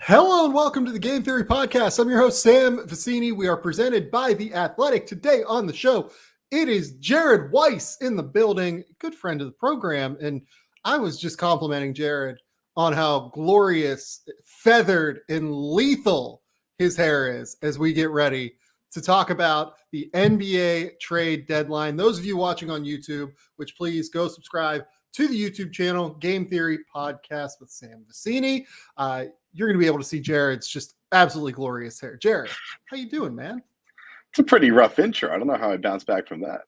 Hello and welcome to the Game Theory Podcast. I'm your host, Sam Vecenie. We are presented by The Athletic. Today on the show, it is Jared Weiss in the building, good friend of the program. And I was just complimenting Jared on how glorious, feathered, and lethal his hair is as we get ready to talk about the NBA trade deadline. Those of you watching on YouTube, which please go subscribe to the YouTube channel, Game Theory Podcast with Sam Vecenie. You're going to be able to see Jared's just absolutely glorious hair. Jared, how you doing, man? It's a pretty rough intro. I don't know how I bounce back from that.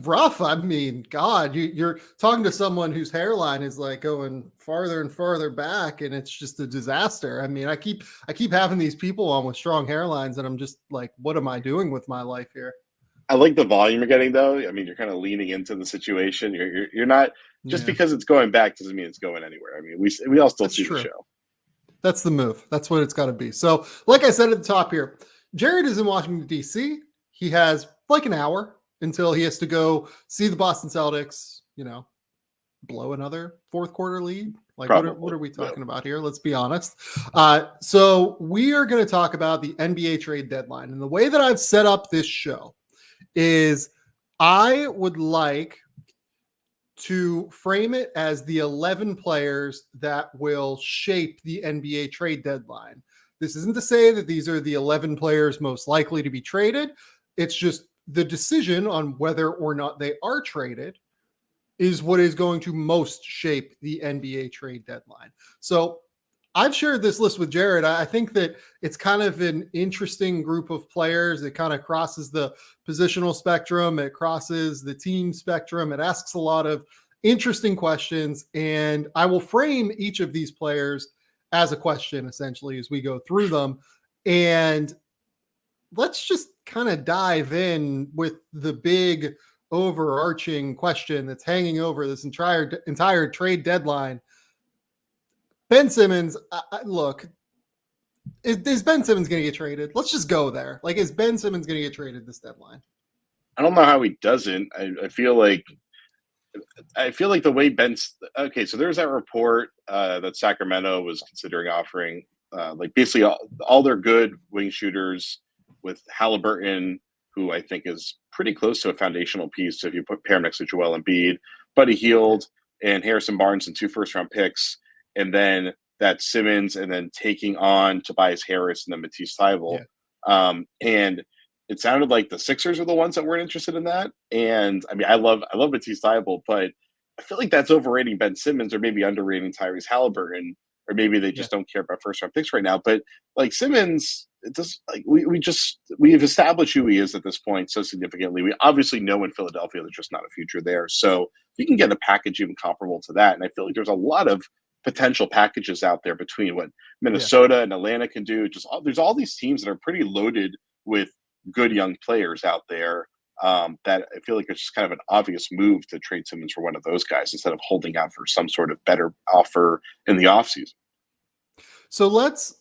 Rough. I mean, God, you're talking to someone whose hairline is like going farther and farther back, and it's just a disaster. I mean, I keep having these people on with strong hairlines, and I'm just like, what am I doing with my life here? I like the volume you're getting, though. I mean, you're kind of leaning into the situation. You're not just because it's going back doesn't mean it's going anywhere. I mean, we all still see the show. That's the move. That's what it's got to be. So, like I said at the top here, Jared is in Washington, D.C. He has like an hour until he has to go see the Boston Celtics, blow another fourth quarter lead. Like, what are we talking about here? Let's be honest. So we are going to talk about the NBA trade deadline. And the way that I've set up this show is I would like to frame it as the 11 players that will shape the NBA trade deadline. This isn't to say that these are the 11 players most likely to be traded. It's just the decision on whether or not they are traded is what is going to most shape the NBA trade deadline. So I've shared this list with Jared. I think that it's kind of an interesting group of players. It kind of crosses the positional spectrum. It crosses the team spectrum. It asks a lot of interesting questions. And I will frame each of these players as a question, essentially, as we go through them. And let's just kind of dive in with the big overarching question that's hanging over this entire trade deadline. Ben Simmons, look, is Ben Simmons going to get traded? Let's just go there. Like, is Ben Simmons going to get traded this deadline? I don't know how he doesn't. I feel like the way Ben's – okay, so there's that report that Sacramento was considering offering, basically all their good wing shooters with Halliburton, who I think is pretty close to a foundational piece. So if you pair him next to Joel Embiid, Buddy Hield, and Harrison Barnes and 2 first-round picks, and then that Simmons, and then taking on Tobias Harris and then Matisse Thybulle. Yeah. And it sounded like the Sixers are the ones that weren't interested in that. And I mean, I love Matisse Thybulle, but I feel like that's overrating Ben Simmons or maybe underrating Tyrese Halliburton, or maybe they just don't care about first-round picks right now. But like Simmons, it does, like we've established who he is at this point so significantly. We obviously know in Philadelphia there's just not a future there. So you can get a package even comparable to that. And I feel like there's a lot of potential packages out there between what Minnesota and Atlanta can do. There's all these teams that are pretty loaded with good young players out there that I feel like it's just kind of an obvious move to trade Simmons for one of those guys instead of holding out for some sort of better offer in the offseason. So let's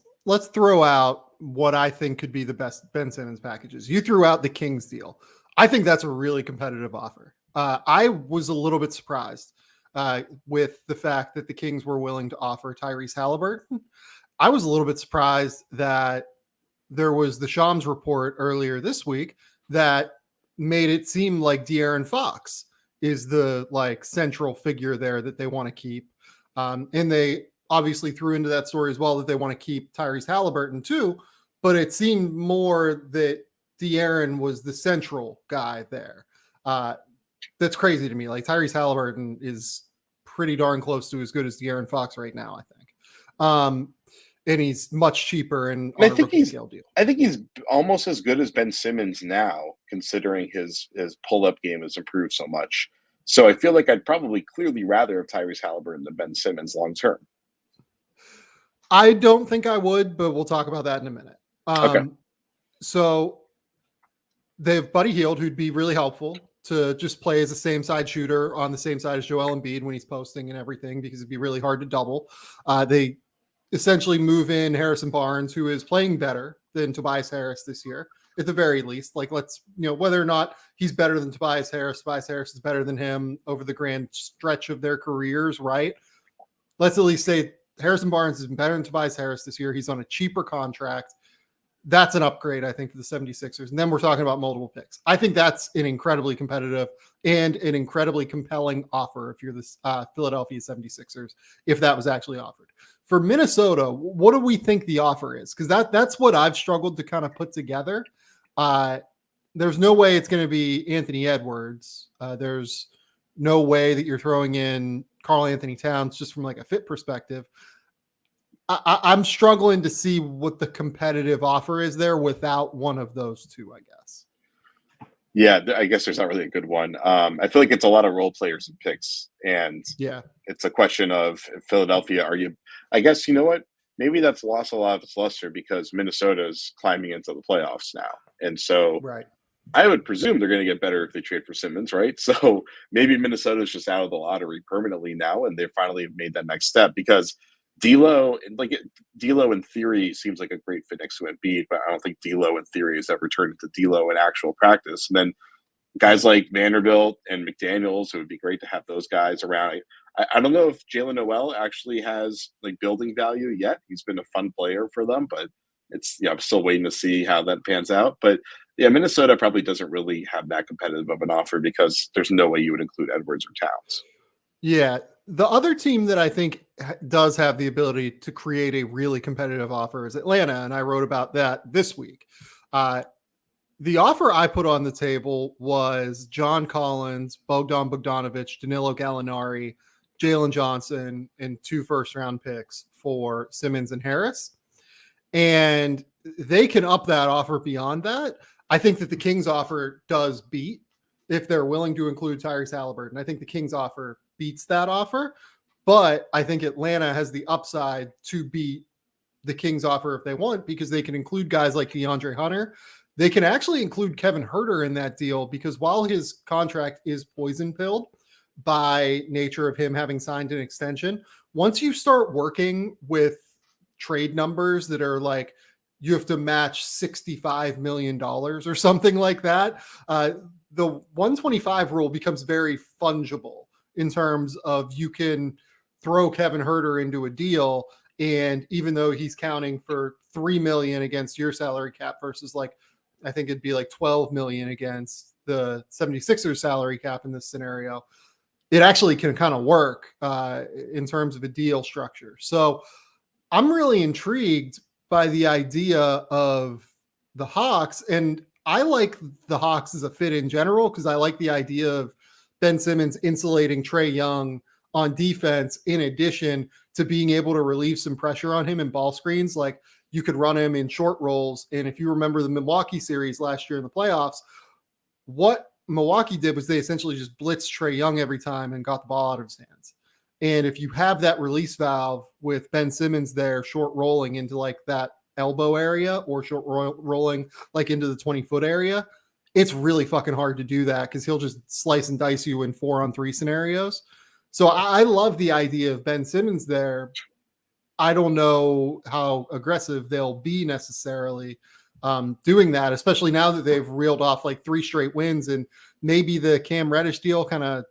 throw out what I think could be the best Ben Simmons packages. You threw out the Kings deal. I think that's a really competitive offer. I was a little bit surprised with the fact that the Kings were willing to offer Tyrese Halliburton. I was a little bit surprised that there was the Shams report earlier this week that made it seem like De'Aaron Fox is the central figure there that they want to keep. And they obviously threw into that story as well that they want to keep Tyrese Halliburton too, but it seemed more that De'Aaron was the central guy there. That's crazy to me. Like, Tyrese Halliburton is pretty darn close to as good as De'Aaron Fox right now, I think. And he's much cheaper and on a rookie scale deal. I think he's almost as good as Ben Simmons now, considering his pull-up game has improved so much. So I feel like I'd probably clearly rather have Tyrese Halliburton than Ben Simmons long term. I don't think I would, but we'll talk about that in a minute. Okay. So they have Buddy Hield, who'd be really helpful to just play as a same side shooter on the same side as Joel Embiid when he's posting and everything, because it'd be really hard to double. They essentially move in Harrison Barnes, who is playing better than Tobias Harris this year, at the very least. Like, let's, whether or not he's better than Tobias Harris is better than him over the grand stretch of their careers, right? Let's at least say Harrison Barnes has been better than Tobias Harris this year. He's on a cheaper contract. That's an upgrade, I think, for the 76ers. And then we're talking about multiple picks. I think that's an incredibly competitive and an incredibly compelling offer if you're the Philadelphia 76ers, if that was actually offered. For Minnesota, what do we think the offer is? Because that's what I've struggled to kind of put together. There's no way it's going to be Anthony Edwards. There's no way that you're throwing in Karl Anthony Towns just from like a fit perspective. I'm struggling to see what the competitive offer is there without one of those two, I guess. Yeah, I guess there's not really a good one. I feel like it's a lot of role players and picks, and it's a question of Philadelphia. I guess, you know what? Maybe that's lost a lot of its luster because Minnesota's climbing into the playoffs now. And so I would presume they're going to get better if they trade for Simmons, right? So maybe Minnesota's just out of the lottery permanently now, and they finally made that next step because D'Lo in theory seems like a great fit next to Embiid, but I don't think D'Lo in theory has ever turned into D'Lo in actual practice. And then guys like Vanderbilt and McDaniels, it would be great to have those guys around. I don't know if Jalen Noel actually has like building value yet. He's been a fun player for them, but I'm still waiting to see how that pans out. But yeah, Minnesota probably doesn't really have that competitive of an offer because there's no way you would include Edwards or Towns. Yeah. The other team that I think does have the ability to create a really competitive offer is Atlanta, and I wrote about that this week. The offer I put on the table was John Collins, Bogdan Bogdanovic, Danilo Gallinari, Jalen Johnson, and 2 first-round picks for Simmons and Harris. And they can up that offer beyond that. I think that the Kings offer does beat if they're willing to include Tyrese Haliburton. I think the Kings offer beats that offer, but I think Atlanta has the upside to beat the Kings offer if they want, because they can include guys like DeAndre Hunter. They can actually include Kevin Huerter in that deal because while his contract is poison pilled by nature of him having signed an extension, once you start working with trade numbers that are like, you have to match $65 million or something like that, the 125 rule becomes very fungible in terms of you can throw Kevin Huerter into a deal, and even though he's counting for $3 million against your salary cap versus like, I think it'd be like $12 million against the 76ers salary cap in this scenario, it actually can kind of work in terms of a deal structure. So I'm really intrigued by the idea of the Hawks, and I like the Hawks as a fit in general because I like the idea of Ben Simmons insulating Trae Young on defense in addition to being able to relieve some pressure on him in ball screens. Like you could run him in short rolls. And if you remember the Milwaukee series last year in the playoffs, what Milwaukee did was they essentially just blitzed Trae Young every time and got the ball out of his hands. And if you have that release valve with Ben Simmons there, short rolling into like that elbow area or short rolling like into the 20-foot area, it's really fucking hard to do that because he'll just slice and dice you in 4-on-3 scenarios. So I love the idea of Ben Simmons there. I don't know how aggressive they'll be necessarily doing that, especially now that they've reeled off like 3 straight wins, and maybe the Cam Reddish deal kind of,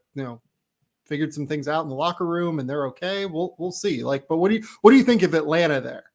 figured some things out in the locker room and they're okay. We'll see. Like, but what do you think of Atlanta there?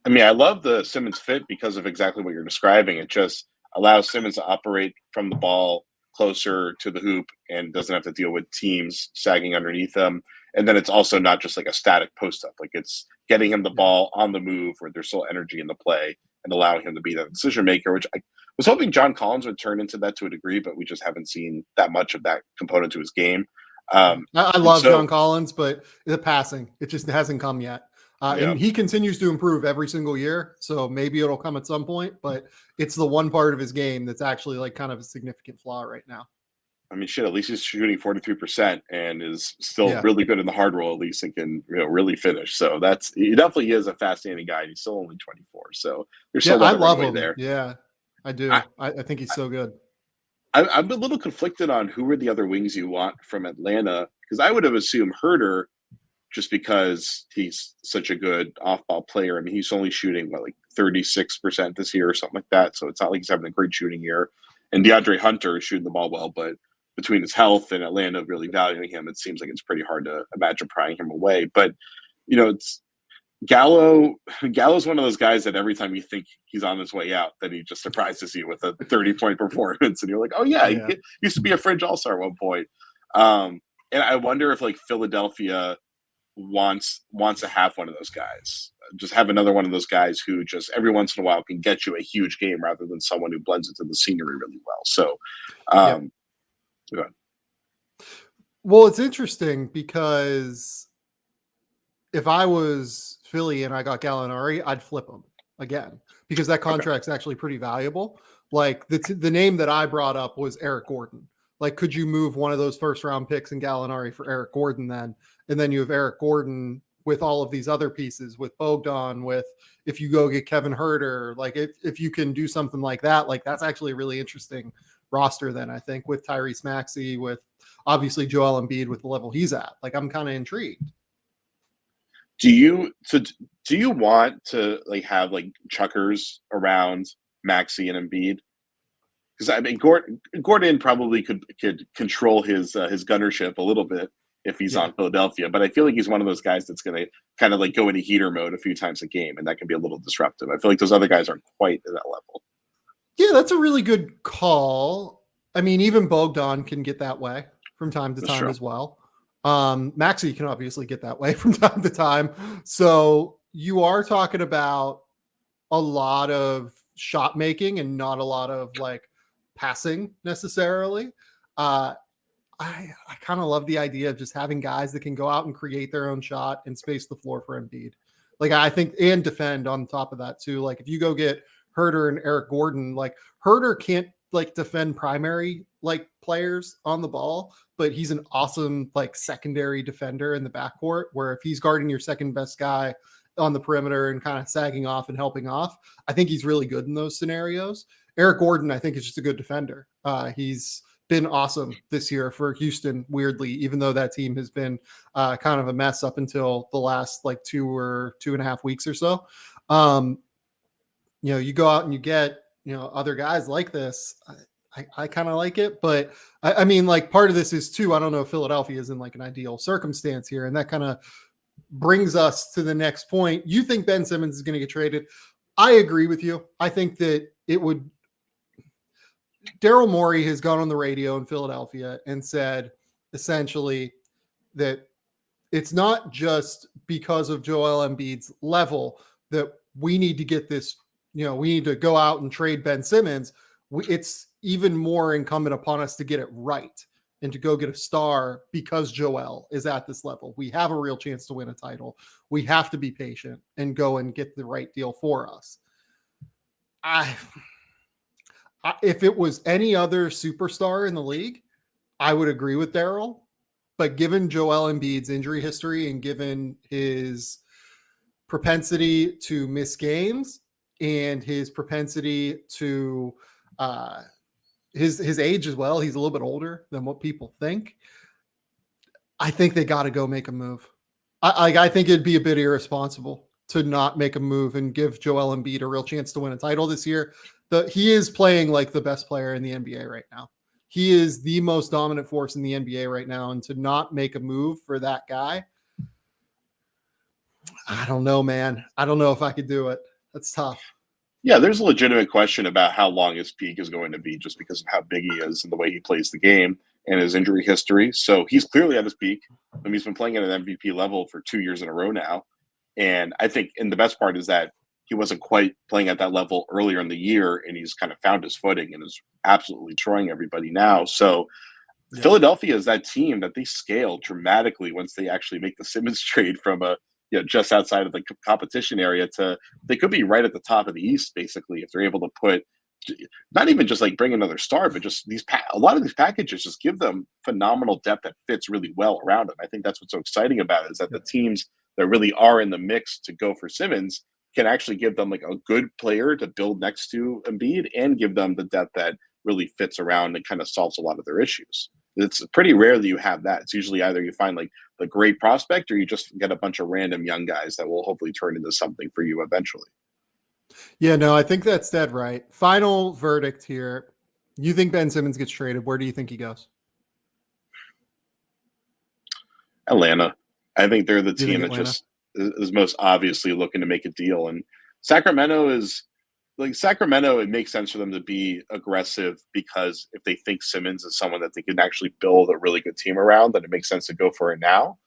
I mean, I love the Simmons fit because of exactly what you're describing. It just allows Simmons to operate from the ball closer to the hoop and doesn't have to deal with teams sagging underneath them. And then it's also not just like a static post up. Like it's getting him the ball on the move where there's still energy in the play and allowing him to be that decision maker, which I was hoping John Collins would turn into that to a degree, but we just haven't seen that much of that component to his game. I love John Collins, but the passing, it just hasn't come yet. And he continues to improve every single year. So maybe it'll come at some point, but it's the one part of his game that's actually like kind of a significant flaw right now. I mean, shit, at least he's shooting 43% and is still really good in the hard roll, at least, and can really finish. So he definitely is a fascinating guy. And he's still only 24. So there's still a lot of runway there. Yeah, I do. I think he's so good. I'm a little conflicted on who are the other wings you want from Atlanta, because I would have assumed Huerter, just because he's such a good off-ball player. I mean, he's only shooting, 36% this year or something like that. So it's not like he's having a great shooting year. And DeAndre Hunter is shooting the ball well, but between his health and Atlanta really valuing him, it seems like it's pretty hard to imagine prying him away. But it's Gallo's one of those guys that every time you think he's on his way out, then he just surprises you with a 30-point performance, and you're like, oh yeah, he used to be a fringe all-star at one point. And I wonder if like Philadelphia wants to have one of those guys, just have another one of those guys who just every once in a while can get you a huge game rather than someone who blends into the scenery really well. So, go ahead. Well, it's interesting because if I was Philly and I got Gallinari, I'd flip him again because that contract's actually pretty valuable. Like the name that I brought up was Eric Gordon. Like, could you move one of those first round picks in Gallinari for Eric Gordon then? And then you have Eric Gordon with all of these other pieces, with Bogdan, with if you go get Kevin Huerter, like if you can do something like that, like that's actually a really interesting roster then, I think, with Tyrese Maxey, with obviously Joel Embiid with the level he's at. Like, I'm kind of intrigued. Do you want to like have like chuckers around Maxey and Embiid? Because I mean, Gordon probably could control his gunnership a little bit if he's on Philadelphia, but I feel like he's one of those guys that's going to kind of like go into heater mode a few times a game, and that can be a little disruptive. I feel like those other guys aren't quite at that level. Yeah, that's a really good call. I mean, even Bogdan can get that way from time to time as well. Maxey can obviously get that way from time to time. So you are talking about a lot of shot making and not a lot of like passing necessarily. I kind of love the idea of just having guys that can go out and create their own shot and space the floor for Embiid. Like, I think, and defend on top of that too. Like, if you go get Huerter and Eric Gordon, like Huerter can't like defend primary like players on the ball, but he's an awesome like secondary defender in the backcourt, where if he's guarding your second best guy on the perimeter and kind of sagging off and helping off, I think he's really good in those scenarios. Eric Gordon, I think, is just a good defender. He's been awesome this year for Houston, weirdly, even though that team has been kind of a mess up until the last like 2.5 weeks or so. You go out and you get, other guys like this. I kind of like it, but I mean, like, part of this is too, I don't know if Philadelphia is in like an ideal circumstance here. And that kind of brings us to the next point. You think Ben Simmons is going to get traded? I agree with you. I think that it would. Daryl Morey has gone on the radio in Philadelphia and said essentially that it's not just because of Joel Embiid's level that we need to get this, we need to go out and trade Ben Simmons. It's even more incumbent upon us to get it right and to go get a star because Joel is at this level. We have a real chance to win a title. We have to be patient and go and get the right deal for us. If it was any other superstar in the league, I would agree with Daryl. But given Joel Embiid's injury history and given his propensity to miss games and his propensity to his age as well, he's a little bit older than what people think. I think they got to go make a move. I think it'd be a bit irresponsible to not make a move and give Joel Embiid a real chance to win a title this year. He is playing like the best player in the NBA right now. He is the most dominant force in the NBA right now. And to not make a move for that guy, I don't know, man. I don't know if I could do it. That's tough. Yeah, there's a legitimate question about how long his peak is going to be just because of how big he is and the way he plays the game and his injury history. So he's clearly at his peak. I mean, he's been playing at an MVP level for 2 years in a row now. And I think, and the best part is that he wasn't quite playing at that level earlier in the year, and he's kind of found his footing and is absolutely destroying everybody now. So Philadelphia is that team that they scale dramatically once they actually make the Simmons trade from just outside of the competition area to they could be right at the top of the East, basically, if they're able to put not even just like bring another star, but just a lot of these packages just give them phenomenal depth that fits really well around them. I think that's what's so exciting about it, is that the teams that really are in the mix to go for Simmons can actually give them like a good player to build next to Embiid and give them the depth that really fits around and kind of solves a lot of their issues. It's pretty rare that you have that. It's usually either you find like the great prospect or you just get a bunch of random young guys that will hopefully turn into something for you eventually. Yeah, no, I think that's dead right. Final verdict here. You think Ben Simmons gets traded? Where do you think he goes? Atlanta. I think they're the team that just is most obviously looking to make a deal. And Sacramento is like Sacramento. It makes sense for them to be aggressive because if they think Simmons is someone that they can actually build a really good team around, then it makes sense to go for it now.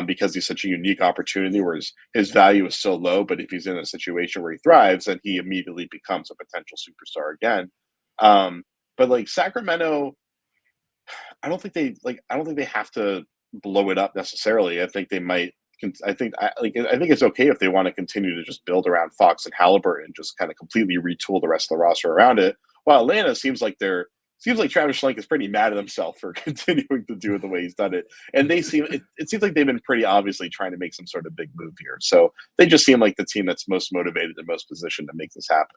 Because he's such a unique opportunity where his value is so low. But if he's in a situation where he thrives, then he immediately becomes a potential superstar again. But like Sacramento, I don't think they have to blow it up necessarily. I think they might. I think it's okay if they want to continue to just build around Fox and Halliburton and just kind of completely retool the rest of the roster around it. While Atlanta seems like Travis Schlenk is pretty mad at himself for continuing to do it the way he's done it. And it seems like they've been pretty obviously trying to make some sort of big move here. So they just seem like the team that's most motivated and most positioned to make this happen.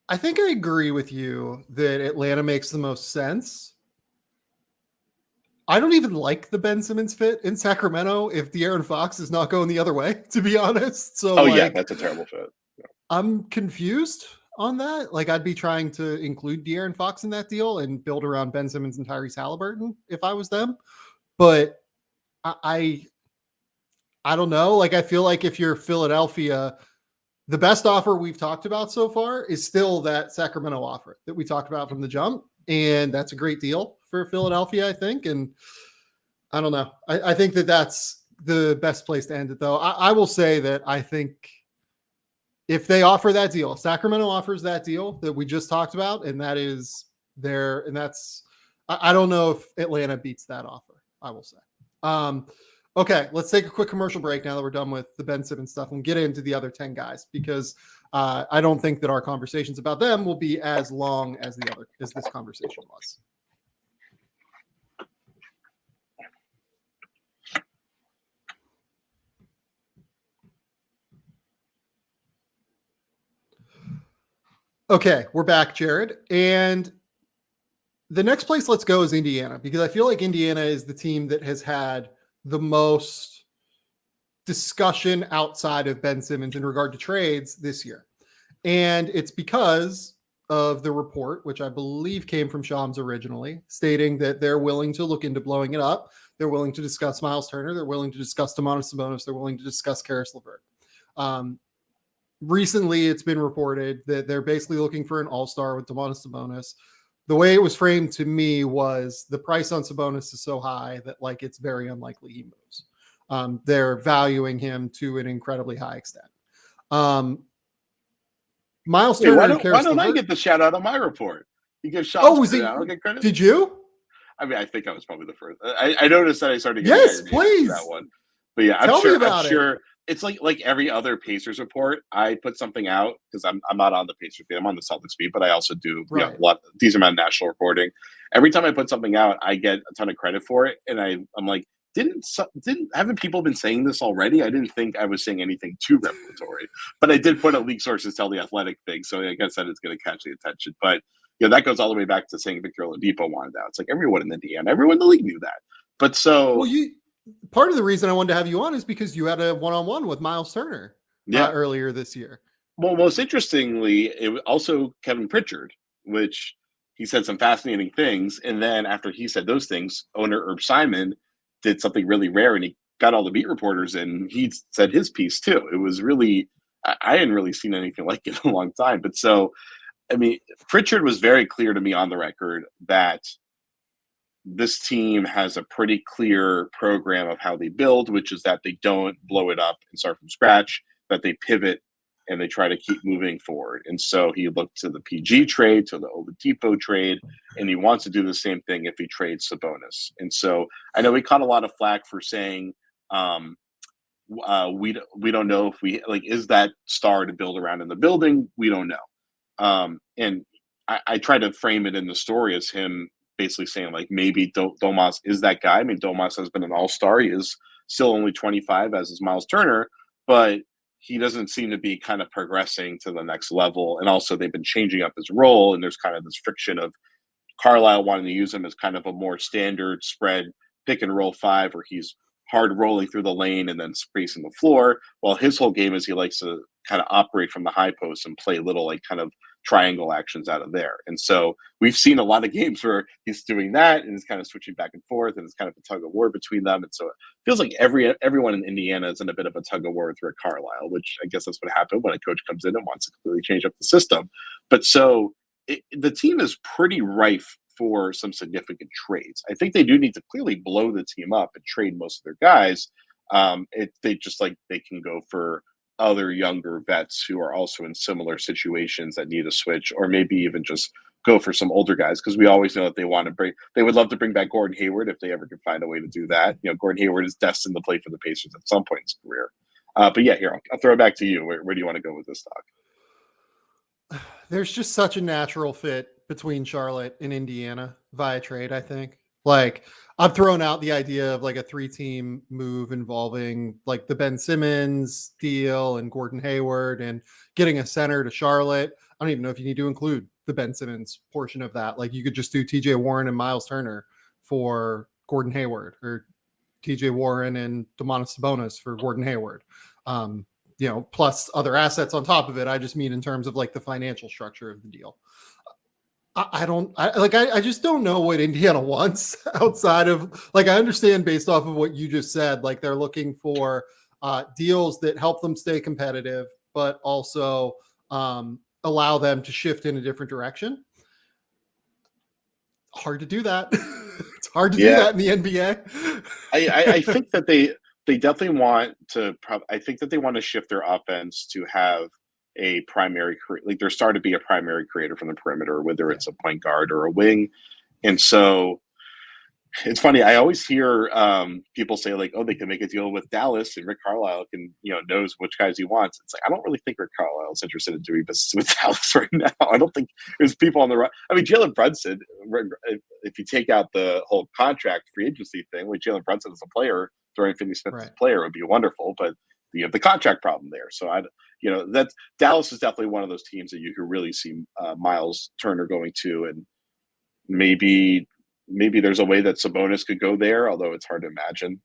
I think I agree with you that Atlanta makes the most sense. I don't even like the Ben Simmons fit in Sacramento if De'Aaron Fox is not going the other way, to be honest. So yeah, that's a terrible fit. Yeah. I'm confused on that. Like, I'd be trying to include De'Aaron Fox in that deal and build around Ben Simmons and Tyrese Halliburton if I was them. But I don't know. Like, I feel like if you're Philadelphia, the best offer we've talked about so far is still that Sacramento offer that we talked about from the jump. And that's a great deal for Philadelphia, I think. And I don't know. I think that's the best place to end it, though. I will say that I think if they offer that deal, Sacramento offers that deal that we just talked about, and that is there. And I don't know if Atlanta beats that offer, I will say. Okay, let's take a quick commercial break now that we're done with the Ben Simmons stuff and get into the other 10 guys because I don't think that our conversations about them will be as long as this conversation was. Okay, we're back, Jared. And the next place let's go is Indiana because I feel like Indiana is the team that has had the most discussion outside of Ben Simmons in regard to trades this year. And it's because of the report, which I believe came from Shams originally, stating that they're willing to look into blowing it up. They're willing to discuss Myles Turner. They're willing to discuss Domantas Sabonis. They're willing to discuss Caris LeVert. Recently, it's been reported that they're basically looking for an all-star with Domantas Sabonis. The way it was framed to me was the price on Sabonis is so high that like it's very unlikely he moves. They're valuing him to an incredibly high extent. Myles Turner. Why don't I get the shout out on my report? You give Shams credit. I don't get credit. Did you? I mean, I think I was probably the first. I noticed that I started getting please that one. But yeah, Tell me about it. It's like every other Pacers report. I put something out because I'm not on the Pacers feed. I'm on the Celtics feed, but I also do a decent amount of national reporting. Every time I put something out, I get a ton of credit for it, and I'm like, haven't people been saying this already? I didn't think I was saying anything too revelatory, but I did put a leak sources tell the Athletic thing, so I guess that it's going to catch the attention. But that goes all the way back to saying Victor Oladipo wanted out. It's like everyone in the DM, everyone in the league knew that. But so part of the reason I wanted to have you on is because you had a one-on-one with Myles Turner earlier this year. Well, most interestingly, it was also Kevin Pritchard, which he said some fascinating things. And then after he said those things, owner Herb Simon did something really rare, and he got all the beat reporters in. He said his piece too. It was really, I hadn't really seen anything like it in a long time. But so, I mean, Pritchard was very clear to me on the record that this team has a pretty clear program of how they build, which is that they don't blow it up and start from scratch, that they pivot and they try to keep moving forward. And so he looked to the PG trade, to the Oladipo trade, and he wants to do the same thing if he trades Sabonis. And so I know he caught a lot of flack for saying we don't know if we is that star to build around in the building. We don't know. And I tried to frame it in the story as him basically saying maybe Domas is that guy. I mean, Domas has been an all-star. He is still only 25, as is Myles Turner, but he doesn't seem to be kind of progressing to the next level. And also they've been changing up his role, and there's kind of this friction of Carlisle wanting to use him as kind of a more standard spread pick and roll five, where he's hard rolling through the lane and then spacing the floor. While his whole game is he likes to kind of operate from the high post and play little kind of triangle actions out of there. And so we've seen a lot of games where he's doing that and he's kind of switching back and forth, and it's kind of a tug of war between them. And so it feels like everyone in Indiana is in a bit of a tug of war with Rick Carlisle, which I guess that's what happened when a coach comes in and wants to completely change up the system. But so the team is pretty rife for some significant trades. I think they do need to clearly blow the team up and trade most of their guys. They can go for other younger vets who are also in similar situations that need a switch, or maybe even just go for some older guys, because we always know that they would love to bring back Gordon Hayward if they ever can find a way to do that. Gordon Hayward is destined to play for the Pacers at some point in his career. But yeah, here, I'll throw it back to you. Where do you want to go with this talk? There's just such a natural fit between Charlotte and Indiana via trade, I think. Like, I've thrown out the idea of like a 3-team move involving like the Ben Simmons deal and Gordon Hayward and getting a center to Charlotte. I don't even know if you need to include the Ben Simmons portion of that. Like, you could just do TJ Warren and Myles Turner for Gordon Hayward, or TJ Warren and Domantas Sabonis for Gordon Hayward. Plus other assets on top of it. I just mean in terms of like the financial structure of the deal. I just don't know what Indiana wants outside of, like, I understand based off of what you just said, like they're looking for deals that help them stay competitive, but also allow them to shift in a different direction. Hard to do that. It's hard to do that in the NBA. I think that they definitely want to. I think that they want to shift their offense to have a primary, like their star to be a primary creator from the perimeter, whether it's a point guard or a wing. And so it's funny. I always hear people say like, "Oh, they can make a deal with Dallas, and Rick Carlisle can, knows which guys he wants." It's like, I don't really think Rick Carlisle is interested in doing business with Dallas right now. I don't think there's people on the right. I mean, Jalen Brunson. If you take out the whole contract free agency thing, like Jalen Brunson as a player, Dorian Finney-Smith as a player would be wonderful, but you have the contract problem there. So that's Dallas is definitely one of those teams that you could really see Myles Turner going to, and maybe there's a way that Sabonis could go there, although it's hard to imagine.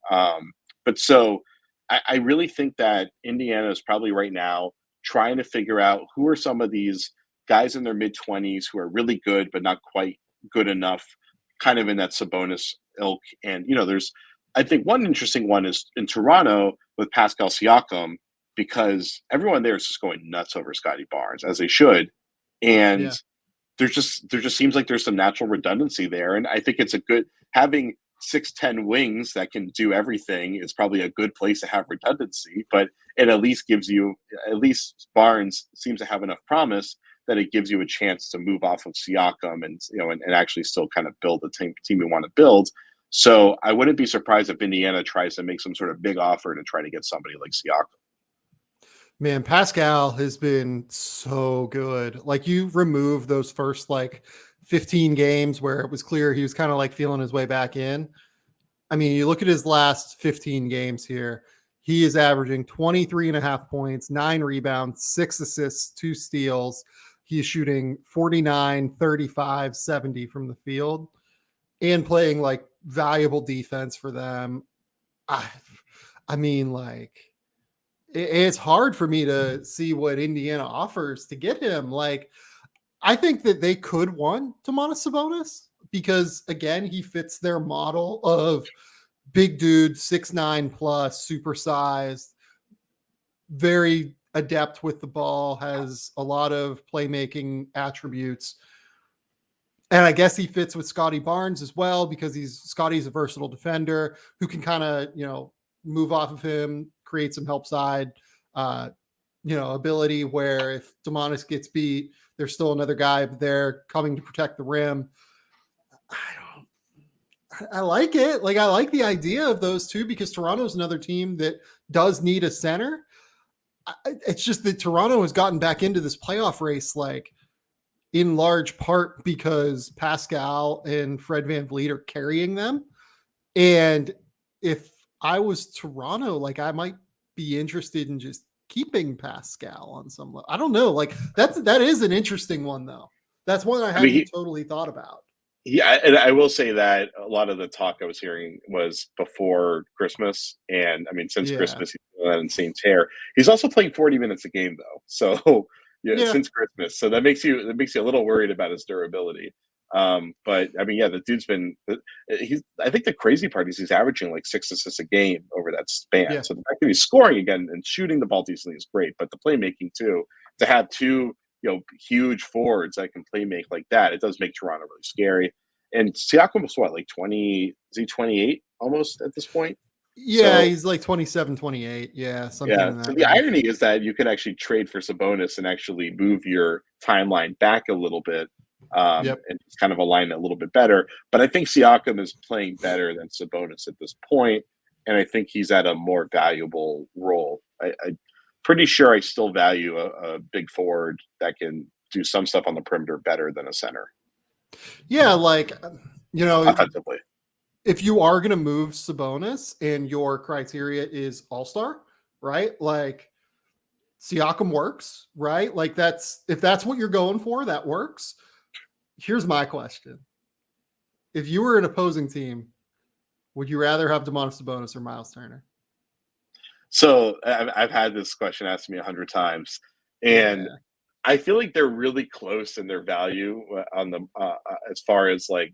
But so I really think that Indiana is probably right now trying to figure out who are some of these guys in their mid-20s who are really good but not quite good enough, kind of in that Sabonis ilk. And I think one interesting one is in Toronto with Pascal Siakam, because everyone there is just going nuts over Scotty Barnes, as they should. And there just seems like there's some natural redundancy there. And I think it's a good, having 6'10" wings that can do everything is probably a good place to have redundancy, but it at least Barnes seems to have enough promise that it gives you a chance to move off of Siakam and actually still kind of build the team you want to build. So I wouldn't be surprised if Indiana tries to make some sort of big offer to try to get somebody like Siakam. Man, Pascal has been so good. Like, you remove those first 15 games where it was clear he was kind of like feeling his way back in. I mean, you look at his last 15 games here, he is averaging 23.5 points, 9 rebounds, 6 assists, 2 steals. He's shooting 49, 35, 70 from the field and playing valuable defense for them. I mean, it's hard for me to see what Indiana offers to get him. I think that they could want Domantas Sabonis because, again, he fits their model of big dude, 6'9" plus, supersized, very adept with the ball, has a lot of playmaking attributes. And I guess he fits with Scotty Barnes as well, because Scotty's a versatile defender who can kind of, move off of him, create some help side, ability where if Domantas gets beat, there's still another guy there coming to protect the rim. I like it. I like the idea of those two, because Toronto's another team that does need a center. It's just that Toronto has gotten back into this playoff race, in large part because Pascal and Fred VanVleet are carrying them. And if I was Toronto, I might be interested in just keeping Pascal on some level. I don't know. That is an interesting one, though. That's one I hadn't totally thought about. Yeah, and I will say that a lot of the talk I was hearing was before Christmas. And I mean, since Christmas, he's on that insane tear. He's also playing 40 minutes a game, though. So yeah, Yeah. since Christmas. So that makes you a little worried about his durability. But I mean, yeah, the dude's been he's. I think the crazy part is he's averaging like 6 assists a game over that span. Yeah. So the fact that he's scoring again and shooting the ball decently is great. But the playmaking too, to have two huge forwards that can play make like that, it does make Toronto really scary. And Siakam was what, like 20? Is he 28 almost at this point? Yeah, So he's like 27, 28. Yeah, something yeah. in So that the range. irony is that you could actually trade for Sabonis and actually move your timeline back a little bit, Yep. and just kind of align it a little bit better. But I think Siakam is playing better than Sabonis at this point, and I think he's at a more valuable role. I'm pretty sure I still value a big forward that can do some stuff on the perimeter better than a center Yeah, like offensively. if you are going to move Sabonis and your criteria is all-star, right? Like Siakam works, right? Like if that's what you're going for, that works. Here's my question. If you were an opposing team, would you rather have Domantas Sabonis or Myles Turner? So I've had this question asked me 100 times, and Yeah. I feel like they're really close in their value on the as far as like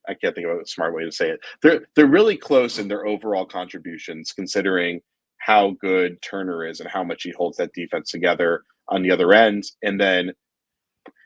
I can't think of a smart way to say it. They're really close in their overall contributions, considering how good Turner is and how much he holds that defense together on the other end. And then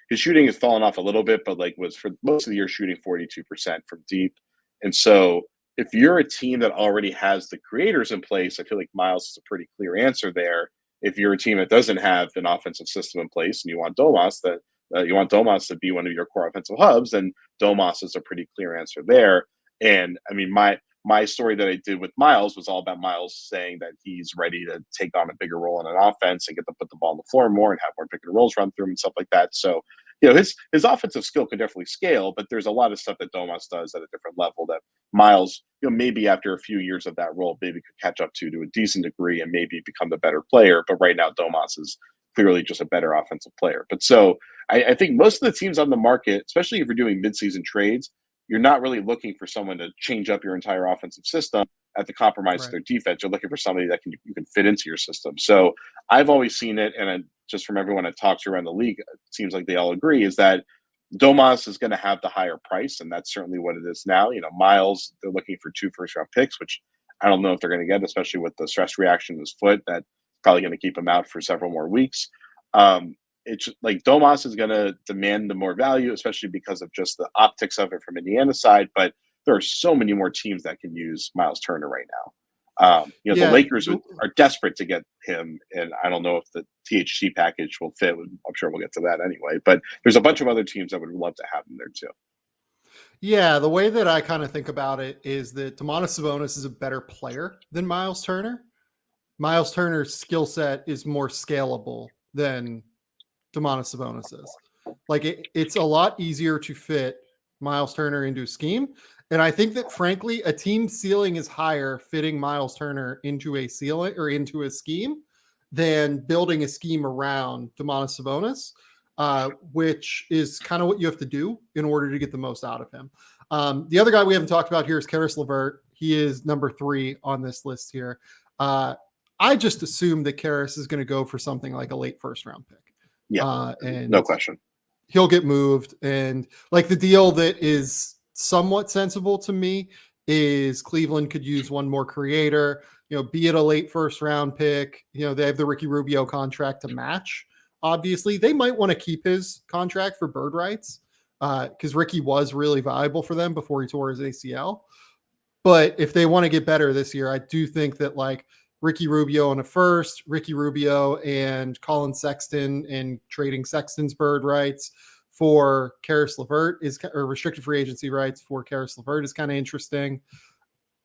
his shooting has fallen off a little bit, but like was for most of the year shooting 42% from deep. And so if you're a team that already has the creators in place, I feel like Myles is a pretty clear answer there. If you're a team that doesn't have an offensive system in place and you want Domas to be one of your core offensive hubs, then Domas is a pretty clear answer there. And I mean, my story that I did with Myles was all about Myles saying that he's ready to take on a bigger role in an offense and get to put the ball on the floor more and have more pick and rolls run through him and stuff like that. So, his offensive skill could definitely scale, but there's a lot of stuff that Domas does at a different level that Myles, maybe after a few years of that role, maybe could catch up to a decent degree and maybe become the better player. But right now, Domas is clearly just a better offensive player. But so I think most of the teams on the market, especially if you're doing midseason trades, you're not really looking for someone to change up your entire offensive system at the compromise of Right. their defense. You're looking for somebody that you can fit into your system. So I've always seen it, and just from everyone I talked to around the league, it seems like they all agree, is that Domas is going to have the higher price, and that's certainly what it is now. Myles, they're looking for 2 first-round picks, which I don't know if they're going to get, especially with the stress reaction in his foot. That's probably going to keep him out for several more weeks. It's like Domas is going to demand the more value, especially because of just the optics of it from Indiana's side. But there are so many more teams that can use Myles Turner right now. The Lakers are desperate to get him, and I don't know if the THT package will fit. I'm sure we'll get to that anyway. But there's a bunch of other teams that would love to have him there too. Yeah, the way that I kind of think about it is that Domantas Sabonis is a better player than Myles Turner. Myles Turner's skill set is more scalable than Domantas Sabonis is. Like it's a lot easier to fit Myles Turner into a scheme. And I think that frankly, a team ceiling is higher fitting Myles Turner into a ceiling or into a scheme than building a scheme around Domantas Sabonis, which is kind of what you have to do in order to get the most out of him. The other guy we haven't talked about here is Caris LeVert. He is number 3 on this list here. I just assume that Caris is going to go for something like a late first round pick. Yeah, and no question. He'll get moved. And like the deal that is somewhat sensible to me is Cleveland could use one more creator, be it a late first round pick. They have the Ricky Rubio contract to match. Obviously, they might want to keep his contract for bird rights because Ricky was really valuable for them before he tore his ACL. But if they want to get better this year, I do think that like Ricky Rubio on a first, Ricky Rubio and Colin Sexton, and trading Sexton's bird rights for Caris LeVert or restricted free agency rights for Caris LeVert is kind of interesting.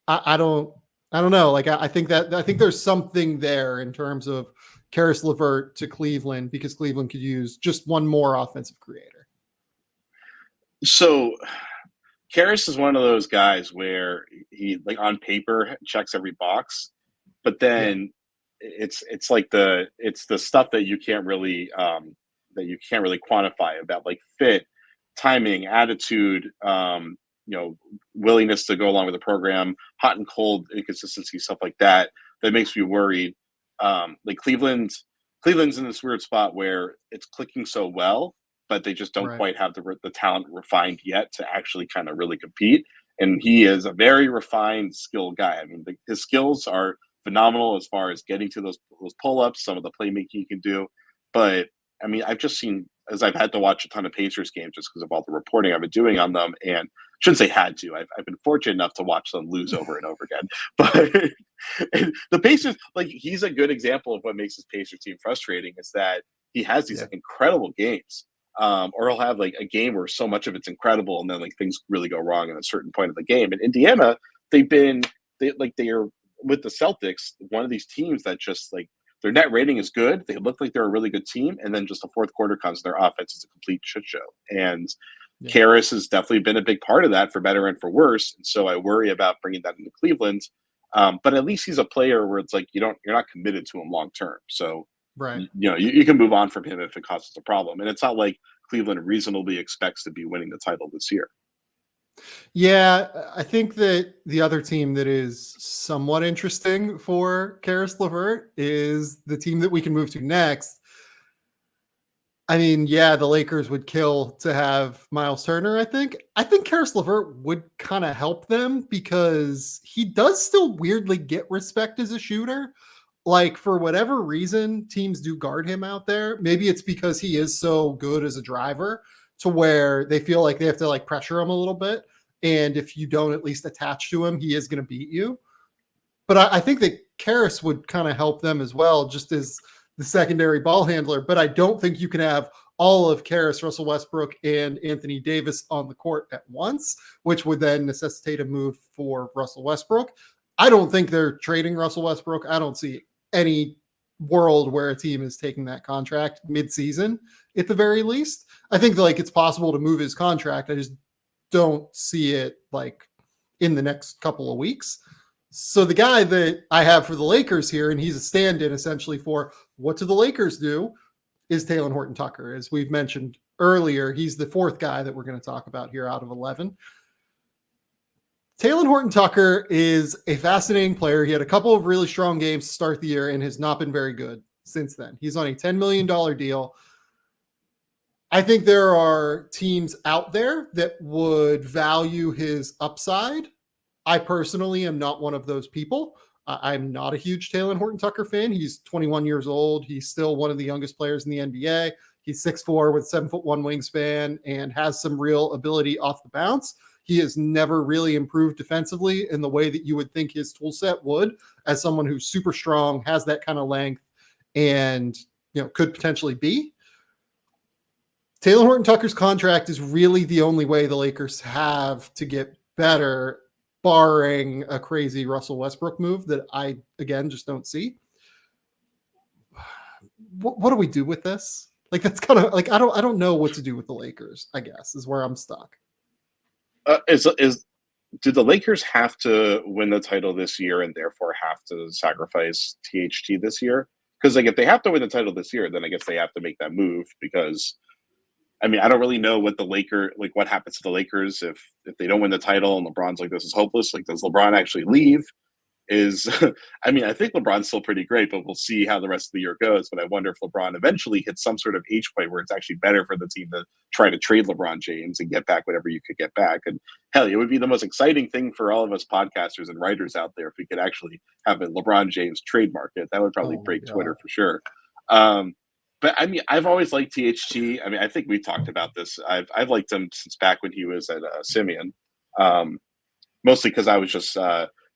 I don't know. Like I think there's something there in terms of Caris LeVert to Cleveland because Cleveland could use just one more offensive creator. So Caris is one of those guys where he like on paper checks every box, but then it's the stuff that you can't really quantify about like fit, timing, attitude, willingness to go along with the program, hot and cold inconsistency, stuff like that makes me worried. Like Cleveland Cleveland's in this weird spot where it's clicking so well, but they just don't Right. quite have the talent refined yet to actually kind of really compete. And he is a very refined, skilled guy. I mean, his skills are phenomenal as far as getting to those pull-ups, some of the playmaking he can do. But I mean, I've just seen, as I've had to watch a ton of Pacers games just because of all the reporting I've been doing on them, and I shouldn't say had to. I've been fortunate enough to watch them lose over and over again. But the Pacers, like, he's a good example of what makes his Pacers team frustrating is that he has these incredible games. Or he'll have like a game where so much of it's incredible and then like things really go wrong at a certain point of the game. And Indiana, they are with the Celtics, one of these teams that just like their net rating is good. They look like they're a really good team. And then just the fourth quarter comes, their offense is a complete shit show. And Caris has definitely been a big part of that for better and for worse. And so I worry about bringing that into Cleveland. But at least he's a player where it's like, you're not committed to him long-term. So, right. You can move on from him if it causes a problem. And it's not like Cleveland reasonably expects to be winning the title this year. Yeah, I think that the other team that is somewhat interesting for Caris LeVert is the team that we can move to next. I mean, yeah, the Lakers would kill to have Myles Turner, I think. I think Caris LeVert would kind of help them because he does still weirdly get respect as a shooter. Like, for whatever reason, teams do guard him out there. Maybe it's because he is so good as a driver to where they feel like they have to like pressure him a little bit. And if you don't at least attach to him, he is going to beat you. But I think that Caris would kind of help them as well, just as the secondary ball handler. But I don't think you can have all of Caris, Russell Westbrook, and Anthony Davis on the court at once, which would then necessitate a move for Russell Westbrook. I don't think they're trading Russell Westbrook. I don't see any world where a team is taking that contract mid-season at the very least. I think like it's possible to move his contract. I just don't see it like in the next couple of weeks. So the guy that I have for the Lakers here, and he's a stand-in essentially for what do the Lakers do, is Talen Horton Tucker. As we've mentioned earlier, he's the fourth guy that we're going to talk about here out of 11. Talen Horton Tucker is a fascinating player. He had a couple of really strong games to start the year and has not been very good since then. He's on a $10 million deal. I think there are teams out there that would value his upside. I personally am not one of those people. I'm not a huge Talen Horton Tucker fan. He's 21 years old. He's still one of the youngest players in the NBA. He's 6'4" with 7'1" wingspan and has some real ability off the bounce. He has never really improved defensively in the way that you would think his tool set would, as someone who's super strong, has that kind of length, and could potentially be. Talen Horton Tucker's contract is really the only way the Lakers have to get better, barring a crazy Russell Westbrook move that I, again, just don't see. What do we do with this? Like, that's kind of like, I don't know what to do with the Lakers, I guess, is where I'm stuck. Do the Lakers have to win the title this year and therefore have to sacrifice THT this year? Because like if they have to win the title this year, then I guess they have to make that move. Because I mean, I don't really know what what happens to the Lakers if they don't win the title and LeBron's like, this is hopeless. Like, does LeBron actually leave? I mean, I think LeBron's still pretty great, but we'll see how the rest of the year goes. But I wonder if LeBron eventually hits some sort of age point where it's actually better for the team to try to trade LeBron James and get back whatever you could get back. And hell, it would be the most exciting thing for all of us podcasters and writers out there if we could actually have a LeBron James trade market. That would probably break Twitter for sure. But I mean, I've always liked THT. I mean, I think we talked about this. I've liked him since back when he was at Simeon, mostly because I was just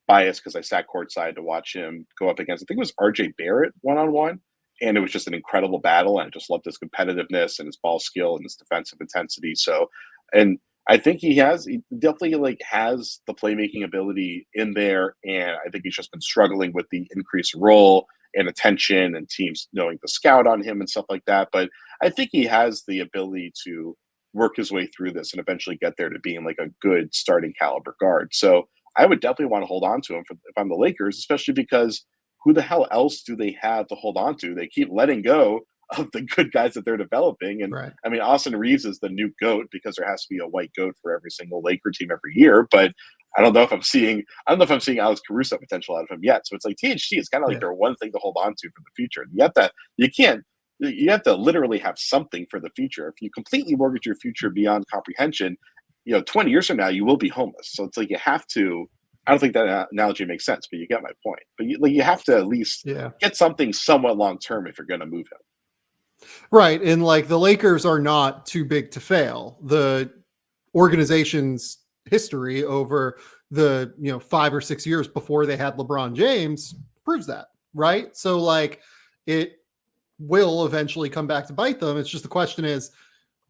biased because I sat courtside to watch him go up against, I think it was RJ Barrett one-on-one, and it was just an incredible battle. And I just loved his competitiveness and his ball skill and his defensive intensity. So, and I think he definitely like has the playmaking ability in there. And I think he's just been struggling with the increased role and attention and teams knowing to scout on him and stuff like that. But I think he has the ability to work his way through this and eventually get there to being like a good starting caliber guard. So I would definitely want to hold on to him if I'm the Lakers, especially because who the hell else do they have to hold on to? They keep letting go of the good guys that they're developing. And right. I mean, Austin Reeves is the new GOAT because there has to be a white GOAT for every single Laker team every year. But I don't know if I'm seeing Alex Caruso potential out of him yet. So it's like THT is kind of like their one thing to hold on to for the future. You can't you have to literally have something for the future. If you completely mortgage your future beyond comprehension, 20 years from now, you will be homeless. So it's like you have to. I don't think that analogy makes sense, but you get my point. But you have to at least get something somewhat long term if you're going to move him. Right. And like the Lakers are not too big to fail. The organization's history over the 5 or 6 years before they had LeBron James proves that, right? So like it will eventually come back to bite them. It's just the question is,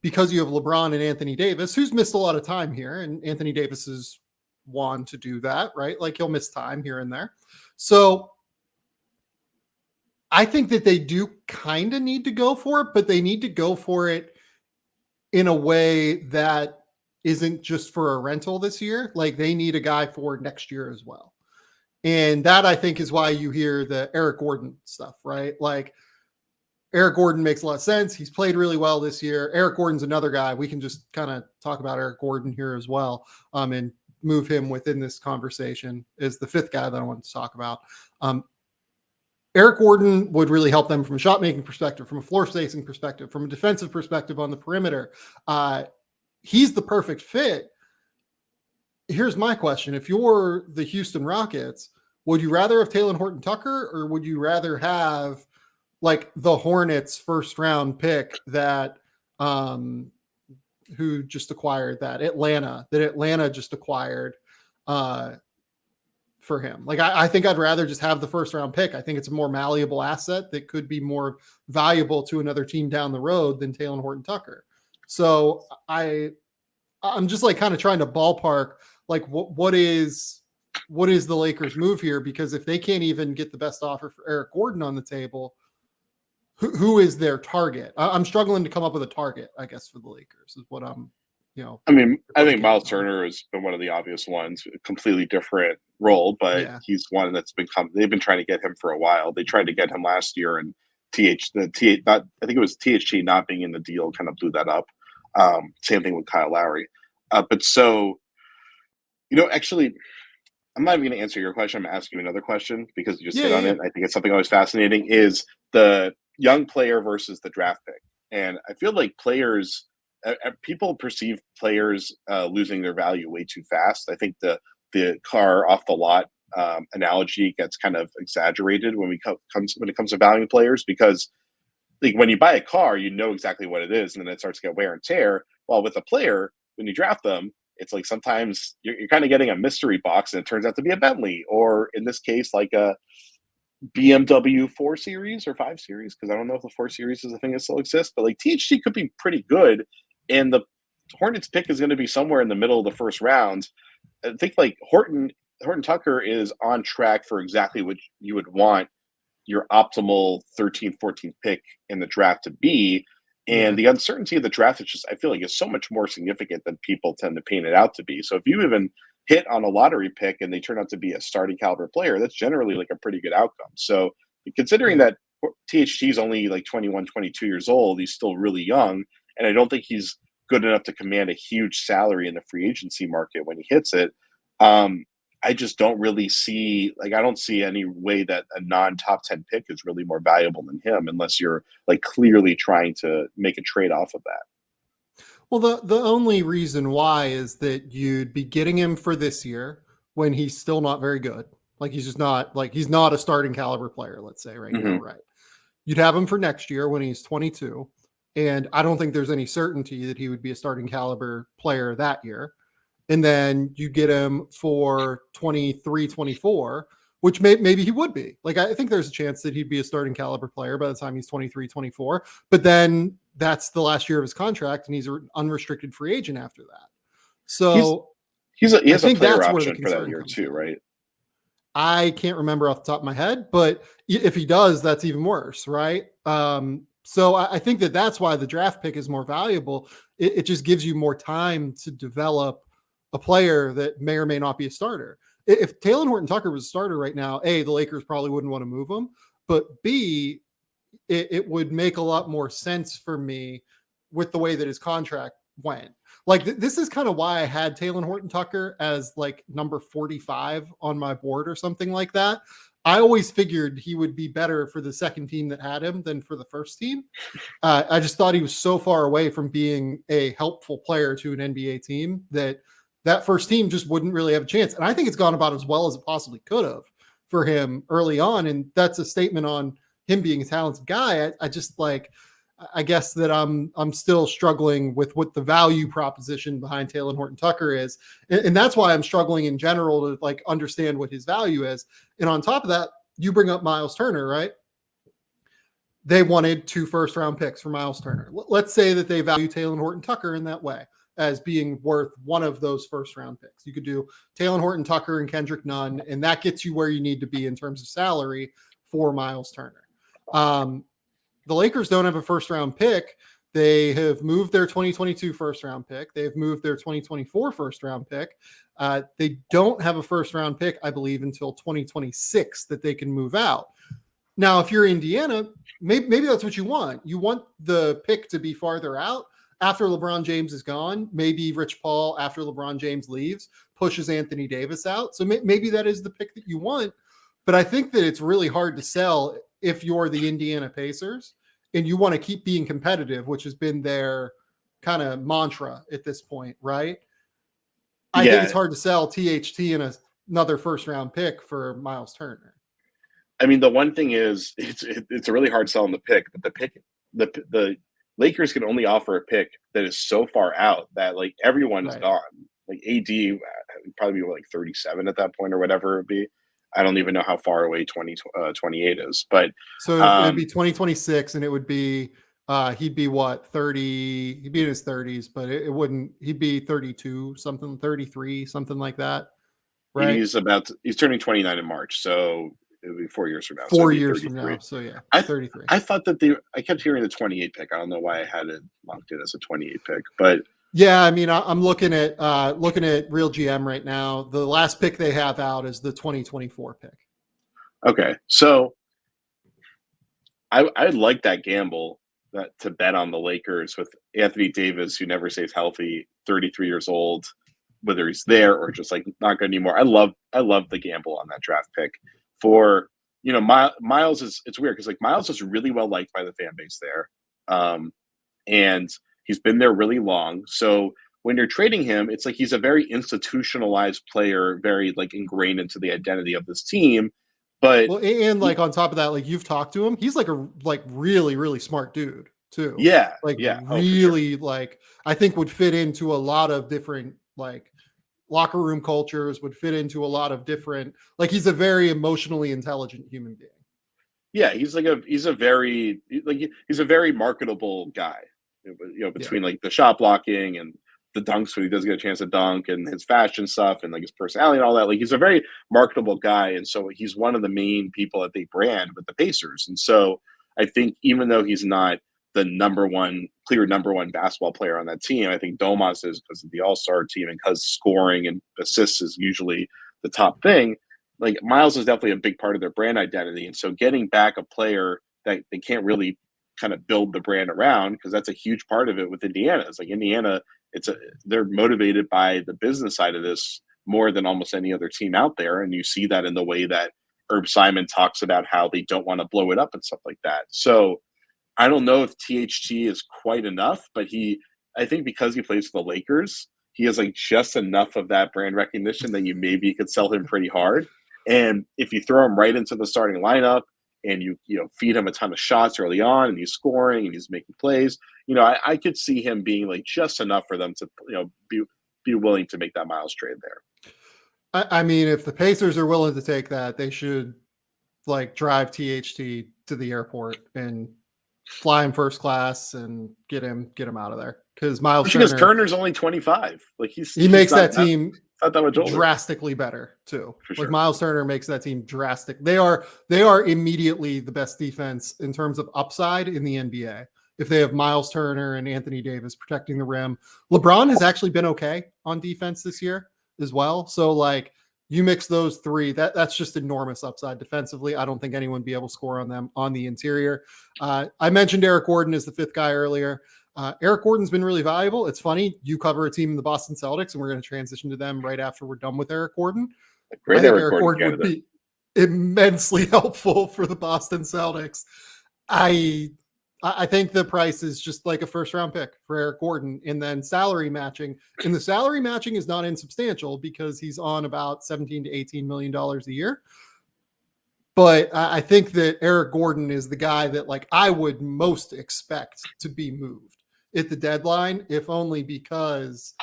because you have LeBron and Anthony Davis, who's missed a lot of time here, and Anthony Davis is one to do that, right? Like he'll miss time here and there. So I think that they do kind of need to go for it, but they need to go for it in a way that isn't just for a rental this year. Like they need a guy for next year as well. And that I think is why you hear the Eric Gordon stuff, right? Like Eric Gordon makes a lot of sense. He's played really well this year. Eric Gordon's another guy. We can just kind of talk about Eric Gordon here as well, and move him within this conversation as the fifth guy that I want to talk about. Eric Gordon would really help them from a shot making perspective, from a floor spacing perspective, from a defensive perspective on the perimeter. He's the perfect fit. Here's my question. If you're the Houston Rockets, would you rather have Talen Horton Tucker, or would you rather have like the Hornets first round pick that who just acquired that Atlanta just acquired for him? Like I think I'd rather just have the first round pick. I think it's a more malleable asset that could be more valuable to another team down the road than Talen Horton Tucker. So I'm just like kind of trying to ballpark like what is the Lakers move here? Because if they can't even get the best offer for Eric Gordon on the table, who is their target? I'm struggling to come up with a target, I guess, for the Lakers is what I'm, I mean, I think Myles Turner has been one of the obvious ones, a completely different role, but he's one that's they've been trying to get him for a while. They tried to get him last year, and I think it was THT not being in the deal kind of blew that up. Same thing with Kyle Lowry. But so, actually, I'm not even going to answer your question. I'm going to ask you another question because you just hit on it. I think it's something always fascinating is the young player versus the draft pick. And I feel like people perceive players losing their value way too fast. I think the car off the lot analogy gets kind of exaggerated when it comes to valuing players, because like when you buy a car, you know exactly what it is, and then it starts to get wear and tear. While with a player, when you draft them, it's like sometimes you're kind of getting a mystery box, and it turns out to be a Bentley, or in this case, like a BMW 4 Series or 5 Series, because I don't know if the 4 Series is a thing that still exists, but like THT could be pretty good, and the Hornets pick is going to be somewhere in the middle of the first round. I think like Horton Tucker is on track for exactly what you would want your optimal 13th, 14th pick in the draft to be. And the uncertainty of the draft is just, I feel like, is so much more significant than people tend to paint it out to be. So if you even hit on a lottery pick and they turn out to be a starting caliber player, that's generally like a pretty good outcome. So considering that THT is only like 21, 22 years old, he's still really young. And I don't think he's good enough to command a huge salary in the free agency market when he hits it. I just don't really see, I don't see any way that a non-top 10 pick is really more valuable than him, unless you're like clearly trying to make a trade off of that. Well, the only reason why is that you'd be getting him for this year when he's still not very good. Like he's just not, like he's not a starting caliber player, let's say right now, right? You'd have him for next year when he's 22. And I don't think there's any certainty that he would be a starting caliber player that year. And then you get him for 23, 24, which maybe he would be. Like, I think there's a chance that he'd be a starting caliber player by the time he's 23, 24. But then that's the last year of his contract, and he's an unrestricted free agent after that. So he has a player option for that year too, right? I can't remember off the top of my head, but if he does, that's even worse, right? So I think that's why the draft pick is more valuable. It just gives you more time to develop a player that may or may not be a starter. If Talen Horton Tucker was a starter right now, A, the Lakers probably wouldn't want to move him, but B, it would make a lot more sense for me with the way that his contract went. Like this is kind of why I had Talen Horton Tucker as like number 45 on my board or something like that. I always figured he would be better for the second team that had him than for the first team. I just thought he was so far away from being a helpful player to an NBA team that first team just wouldn't really have a chance. And I think it's gone about as well as it possibly could have for him early on. And that's a statement on him being a talented guy. I just like, I guess that I'm still struggling with what the value proposition behind Talen Horton Tucker is. And that's why I'm struggling in general to like understand what his value is. And on top of that, you bring up Myles Turner, right? They wanted 2 first-round picks for Myles Turner. Let's say that they value Talen Horton Tucker in that way as being worth one of those first-round picks. You could do Talen Horton Tucker and Kendrick Nunn, and that gets you where you need to be in terms of salary for Myles Turner. The Lakers don't have a first-round pick. They have moved their 2022 first-round pick. They've moved their 2024 first-round pick. They don't have a first-round pick, I believe, until 2026 that they can move out. Now, if you're Indiana, maybe that's what you want. You want the pick to be farther out after LeBron James is gone. Maybe Rich Paul, after LeBron James leaves, pushes Anthony Davis out. So maybe that is the pick that you want. But I think that it's really hard to sell if you're the Indiana Pacers and you want to keep being competitive, which has been their kind of mantra at this point, right? I think it's hard to sell THT and another first-round pick for Myles Turner. I mean, the one thing is it's a really hard sell on the pick, but the Lakers can only offer a pick that is so far out that like everyone is gone. Like AD would probably be like 37 at that point or whatever it would be. I don't even know how far away 2028 is, but so it would be 2026, and it would be he'd be what 30? He'd be in his 30s, but it wouldn't. He'd be 32, something 33, something like that. Right? He's turning 29 in March, so it would be 4 years from now. 4 years from now. So yeah, 33. I thought that I kept hearing the 28 pick. I don't know why I had it locked in as a 28 pick, but yeah, I mean, I'm looking at Real GM right now. The last pick they have out is the 2024 pick. Okay, so I'd like that gamble to bet on the Lakers with Anthony Davis, who never stays healthy, 33 years old, whether he's there or just like not good anymore. I love the gamble on that draft pick. For Myles it's weird because like Myles is really well liked by the fan base there, and he's been there really long. So when you're trading him, it's like he's a very institutionalized player, very like ingrained into the identity of this team. But and like on top of that, like you've talked to him, he's like a really really smart dude too. Yeah, really like I think would fit into a lot of different like locker room cultures, would fit into a lot of different, like he's a very emotionally intelligent human being. Yeah, he's a very marketable guy, between like the shot blocking and the dunks when he does get a chance to dunk and his fashion stuff and like his personality and all that. Like he's a very marketable guy. And so he's one of the main people that they brand with the Pacers. And so I think even though he's not the clear number one basketball player on that team, I think Domas is because of the all-star team and because scoring and assists is usually the top thing. Like Myles is definitely a big part of their brand identity. And so getting back a player that they can't really kind of build the brand around, because that's a huge part of it with Indiana. It's like Indiana, they're motivated by the business side of this more than almost any other team out there. And you see that in the way that Herb Simon talks about how they don't want to blow it up and stuff like that. So I don't know if THT is quite enough, but I think because he plays for the Lakers, he has like just enough of that brand recognition that you maybe could sell him pretty hard. And if you throw him right into the starting lineup and you feed him a ton of shots early on and he's scoring and he's making plays, I could see him being like just enough for them to, be willing to make that Myles trade there. I mean, if the Pacers are willing to take that, they should like drive THT to the airport and fly him first class and get him out of there. Because Myles Turner's only 25. Like he makes that team not that much older. Drastically better too. For sure. Like Myles Turner makes that team drastic. They are immediately the best defense in terms of upside in the NBA. If they have Myles Turner and Anthony Davis protecting the rim, LeBron has actually been okay on defense this year as well. So like you mix those three, that's just enormous upside defensively. I don't think anyone would be able to score on them on the interior. I mentioned Eric Gordon as the fifth guy earlier. Eric Gordon's been really valuable. It's funny. You cover a team in the Boston Celtics, and we're going to transition to them right after we're done with Eric Gordon. Great Eric Gordon would be. immensely helpful for the Boston Celtics. I think the price is just like a first round pick for Eric Gordon, and then salary matching. And the salary matching is not insubstantial because he's on about $17 to $18 million a year. But I think that Eric Gordon is the guy that like I would most expect to be moved at the deadline, if only because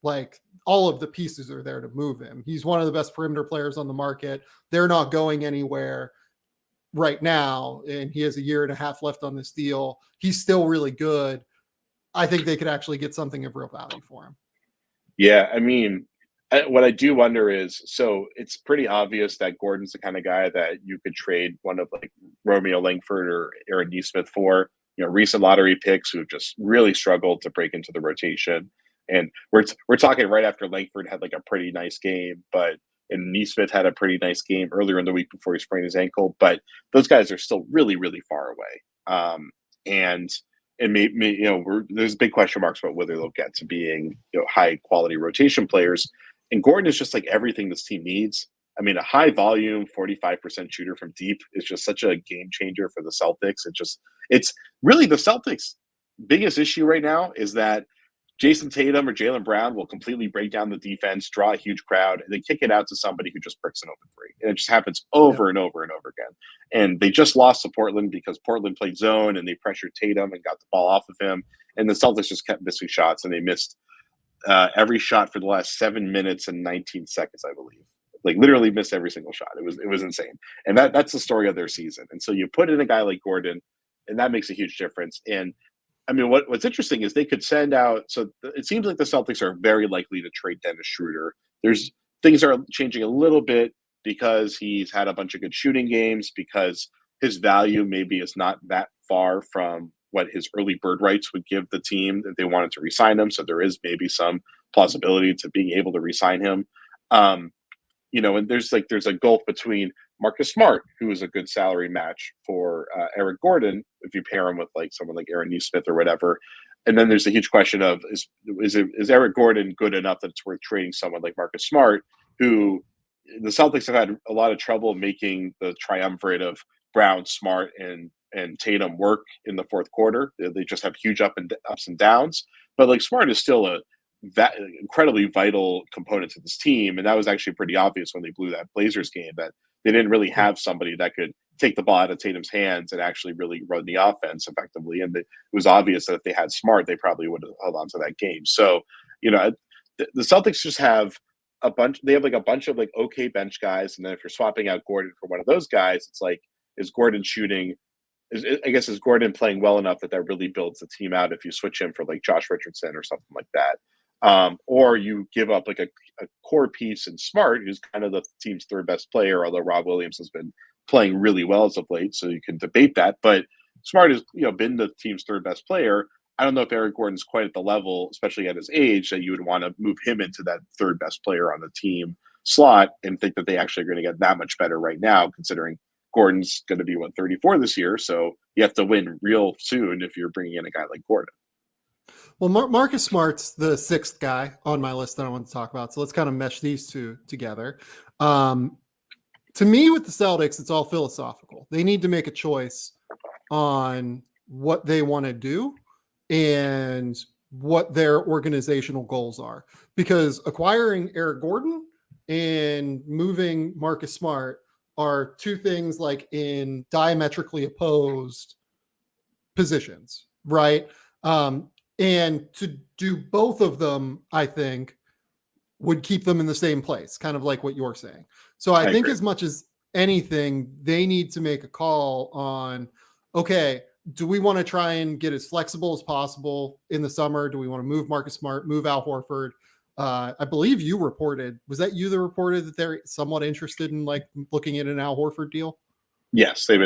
like all of the pieces are there to move him. He's one of the best perimeter players on the market. They're not going anywhere right now, and he has a year and a half left on this deal. He's still really good. I think they could actually get something of real value for him. Yeah, I mean, what I do wonder is, so it's pretty obvious that Gordon's the kind of guy that you could trade one of like Romeo Langford or Aaron Nesmith for, recent lottery picks who've just really struggled to break into the rotation. And we're talking right after Langford had like a pretty nice game, and Nesmith had a pretty nice game earlier in the week before he sprained his ankle. But those guys are still really, really far away. And there's big question marks about whether they'll get to being high quality rotation players. And Gordon is just like everything this team needs. I mean, a high volume 45% shooter from deep is just such a game changer for the Celtics. It's really the Celtics' biggest issue right now is that Jason Tatum or Jaylen Brown will completely break down the defense, draw a huge crowd, and then kick it out to somebody who just bricks an open three. And it just happens over and over and over again. And they just lost to Portland because Portland played zone and they pressured Tatum and got the ball off of him. And the Celtics just kept missing shots, and they missed every shot for the last 7 minutes and 19 seconds, I believe. Like literally missed every single shot. It was insane. And that's the story of their season. And so you put in a guy like Gordon, and that makes a huge difference. And I mean, what's interesting is they could send out. So it seems like the Celtics are very likely to trade Dennis Schroeder. Things are changing a little bit because he's had a bunch of good shooting games, because his value maybe is not that far from what his early bird rights would give the team if they wanted to re-sign him. So there is maybe some plausibility to being able to re-sign him. And there's a gulf between Marcus Smart, who is a good salary match for Eric Gordon, if you pair him with like someone like Aaron Nesmith or whatever. And then there's a huge question of is Eric Gordon good enough that it's worth trading someone like Marcus Smart, who the Celtics have had a lot of trouble making the triumvirate of Brown, Smart, and Tatum work in the fourth quarter. They just have huge ups and downs. But like Smart is still that incredibly vital component to this team. And that was actually pretty obvious when they blew that Blazers game, that they didn't really have somebody that could take the ball out of Tatum's hands and actually really run the offense effectively. And it was obvious that if they had Smart, they probably would have held on to that game. So, the Celtics just have they have like a bunch of like okay bench guys. And then if you're swapping out Gordon for one of those guys, it's like, is Gordon playing well enough that really builds the team out if you switch him for like Josh Richardson or something like that? Or you give up like a core piece in Smart, who's kind of the team's third best player, although Rob Williams has been playing really well as of late, so you can debate that. But Smart has been the team's third best player. I don't know if Eric Gordon's quite at the level, especially at his age, that you would want to move him into that third best player on the team slot and think that they actually are going to get that much better right now, considering Gordon's going to be 34 this year. So you have to win real soon if you're bringing in a guy like Gordon. Well, Marcus Smart's the sixth guy on my list that I want to talk about. So let's kind of mesh these two together. To me, with the Celtics, it's all philosophical. They need to make a choice on what they want to do and what their organizational goals are. Because acquiring Eric Gordon and moving Marcus Smart are two things like in diametrically opposed positions, right? And to do both of them, I think, would keep them in the same place, kind of like what you're saying. So I think agree. As much as anything, they need to make a call on, okay, do we want to try and get as flexible as possible in the summer? Do we want to move Marcus Smart, move Al Horford? I believe you reported, was that you that reported that they're somewhat interested in like looking at an Al Horford deal? Yes, that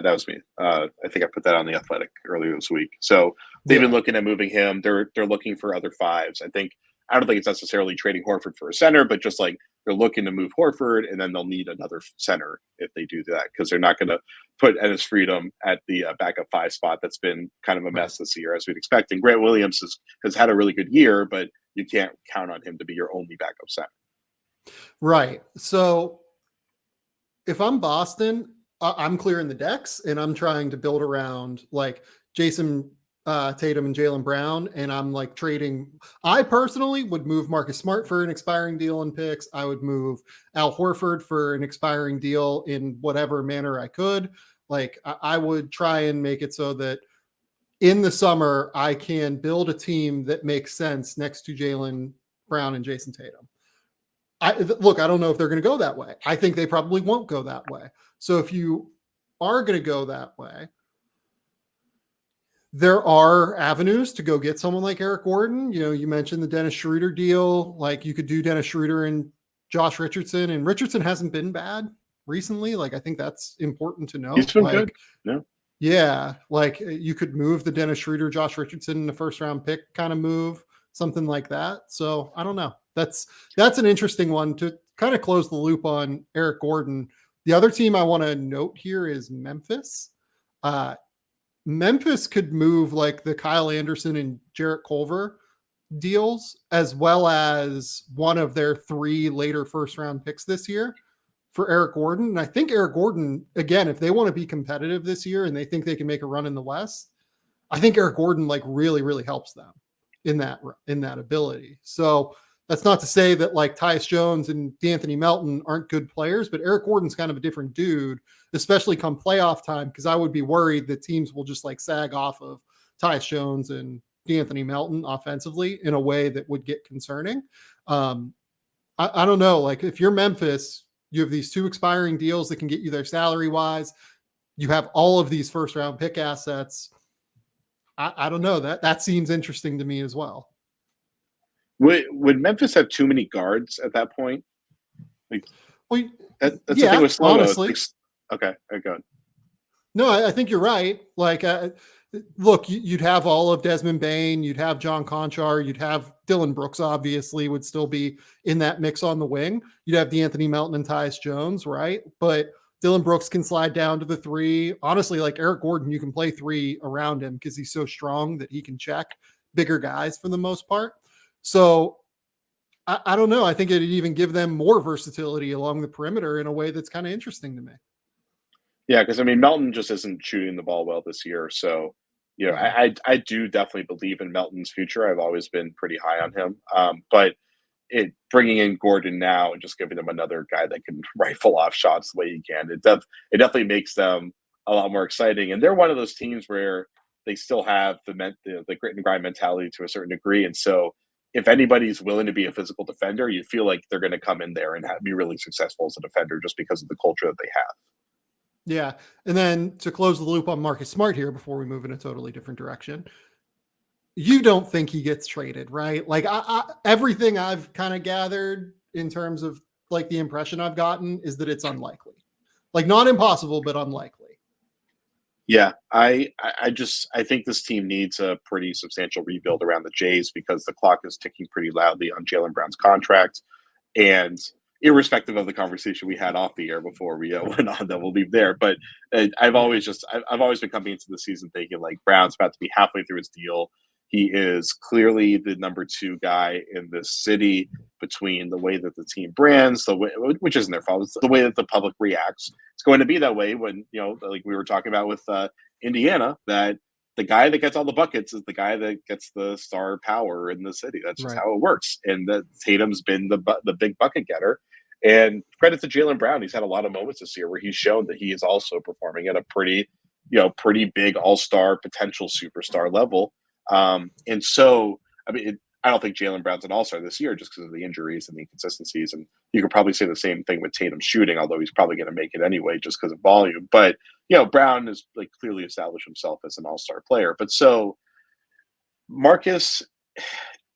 was me. I think I put that on The Athletic earlier this week. So they've been looking at moving him. They're looking for other fives. I don't think it's necessarily trading Horford for a center, but just like they're looking to move Horford, and then they'll need another center if they do that, because they're not going to put Ennis Freedom at the backup five spot. That's been kind of a mess this year, as we'd expect. And Grant Williams has had a really good year, but you can't count on him to be your only backup center. Right. So if I'm Boston, I'm clearing the decks and I'm trying to build around like Jason Tatum and Jaylen Brown, and I'm like trading. I personally would move Marcus Smart for an expiring deal in picks. I would move Al Horford for an expiring deal in whatever manner I could. Like I would try and make it so that in the summer I can build a team that makes sense next to Jaylen Brown and Jason Tatum. I don't know if they're going to go that way. I think they probably won't go that way. So if you are going to go that way, there are avenues to go get someone like Eric Gordon. You know, you mentioned the Dennis Schroeder deal. Like you could do Dennis Schroeder and Josh Richardson, and Richardson hasn't been bad recently. Like I think that's important to know. He's been like, good. No. Yeah, like you could move the Dennis Schroeder, Josh Richardson in the first round pick kind of move, something like that. So I don't know. That's an interesting one to kind of close the loop on Eric Gordon. The other team I want to note here is Memphis. Memphis could move like the Kyle Anderson and Jarrett Culver deals, as well as one of their 3 later first round picks this year for Eric Gordon. And I think Eric Gordon, again, if they want to be competitive this year and they think they can make a run in the West, I think Eric Gordon like really, really helps them in that ability. So that's not to say that like Tyus Jones and D'Anthony Melton aren't good players, but Eric Gordon's kind of a different dude, especially come playoff time, because I would be worried that teams will just like sag off of Tyus Jones and D'Anthony Melton offensively in a way that would get concerning. I don't know. Like if you're Memphis, you have these 2 expiring deals that can get you there salary wise. You have all of these first round pick assets. I don't know. That seems interesting to me as well. Would Memphis have too many guards at that point? Like, well, that's the thing with Slomo. Honestly. Like, okay, go ahead. No, I think you're right. Like, look, you'd have all of Desmond Bane, you'd have John Conchar, you'd have Dylan Brooks, obviously, would still be in that mix on the wing. You'd have D'Anthony Melton and Tyus Jones, right? But Dylan Brooks can slide down to the 3. Honestly, like Eric Gordon, you can play 3 around him because he's so strong that he can check bigger guys for the most part. So I don't know. I think it'd even give them more versatility along the perimeter in a way that's kind of interesting to me. Yeah, because I mean, Melton just isn't shooting the ball well this year. So, you know, I do definitely believe in Melton's future. I've always been pretty high on him. But bringing in Gordon now and just giving them another guy that can rifle off shots the way he can, it definitely makes them a lot more exciting. And they're one of those teams where they still have the grit and grind mentality to a certain degree. And so if anybody's willing to be a physical defender, you feel like they're going to come in there and be really successful as a defender just because of the culture that they have. Yeah. And then to close the loop on Marcus Smart here before we move in a totally different direction, you don't think he gets traded, right? Like everything I've kind of gathered in terms of like the impression I've gotten is that it's unlikely. Like not impossible, but unlikely. Yeah, I think this team needs a pretty substantial rebuild around the Jays because the clock is ticking pretty loudly on Jaylen Brown's contract. And irrespective of the conversation we had off the air before we went on, that we'll leave there. But I've always been coming into the season thinking like Brown's about to be halfway through his deal. He is clearly the number 2 guy in this city between the way that the team brands, which isn't their fault, it's the way that the public reacts. It's going to be that way when, you know, like we were talking about with Indiana, that the guy that gets all the buckets is the guy that gets the star power in the city. That's just how it works. And that Tatum's been the big bucket getter. And credit to Jaylen Brown. He's had a lot of moments this year where he's shown that he is also performing at a pretty big all-star, potential superstar level. And so, I mean, I don't think Jaylen Brown's an all-star this year just because of the injuries and the inconsistencies. And you could probably say the same thing with Tatum shooting, although he's probably going to make it anyway just because of volume. But, you know, Brown has like clearly established himself as an all-star player. But so Marcus,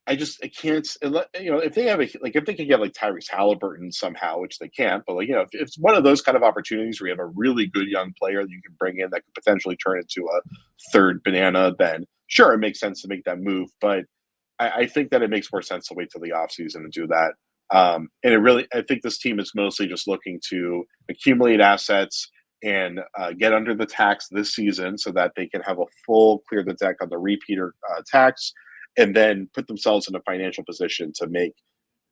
I can't, you know, if they can get like Tyrese Halliburton somehow, which they can't, but like, you know, if it's one of those kind of opportunities where you have a really good young player that you can bring in that could potentially turn into a third banana, then sure, it makes sense to make that move. But I think that it makes more sense to wait till the offseason and do that. And I think this team is mostly just looking to accumulate assets and get under the tax this season so that they can have a full clear the deck on the repeater tax, and then put themselves in a financial position to make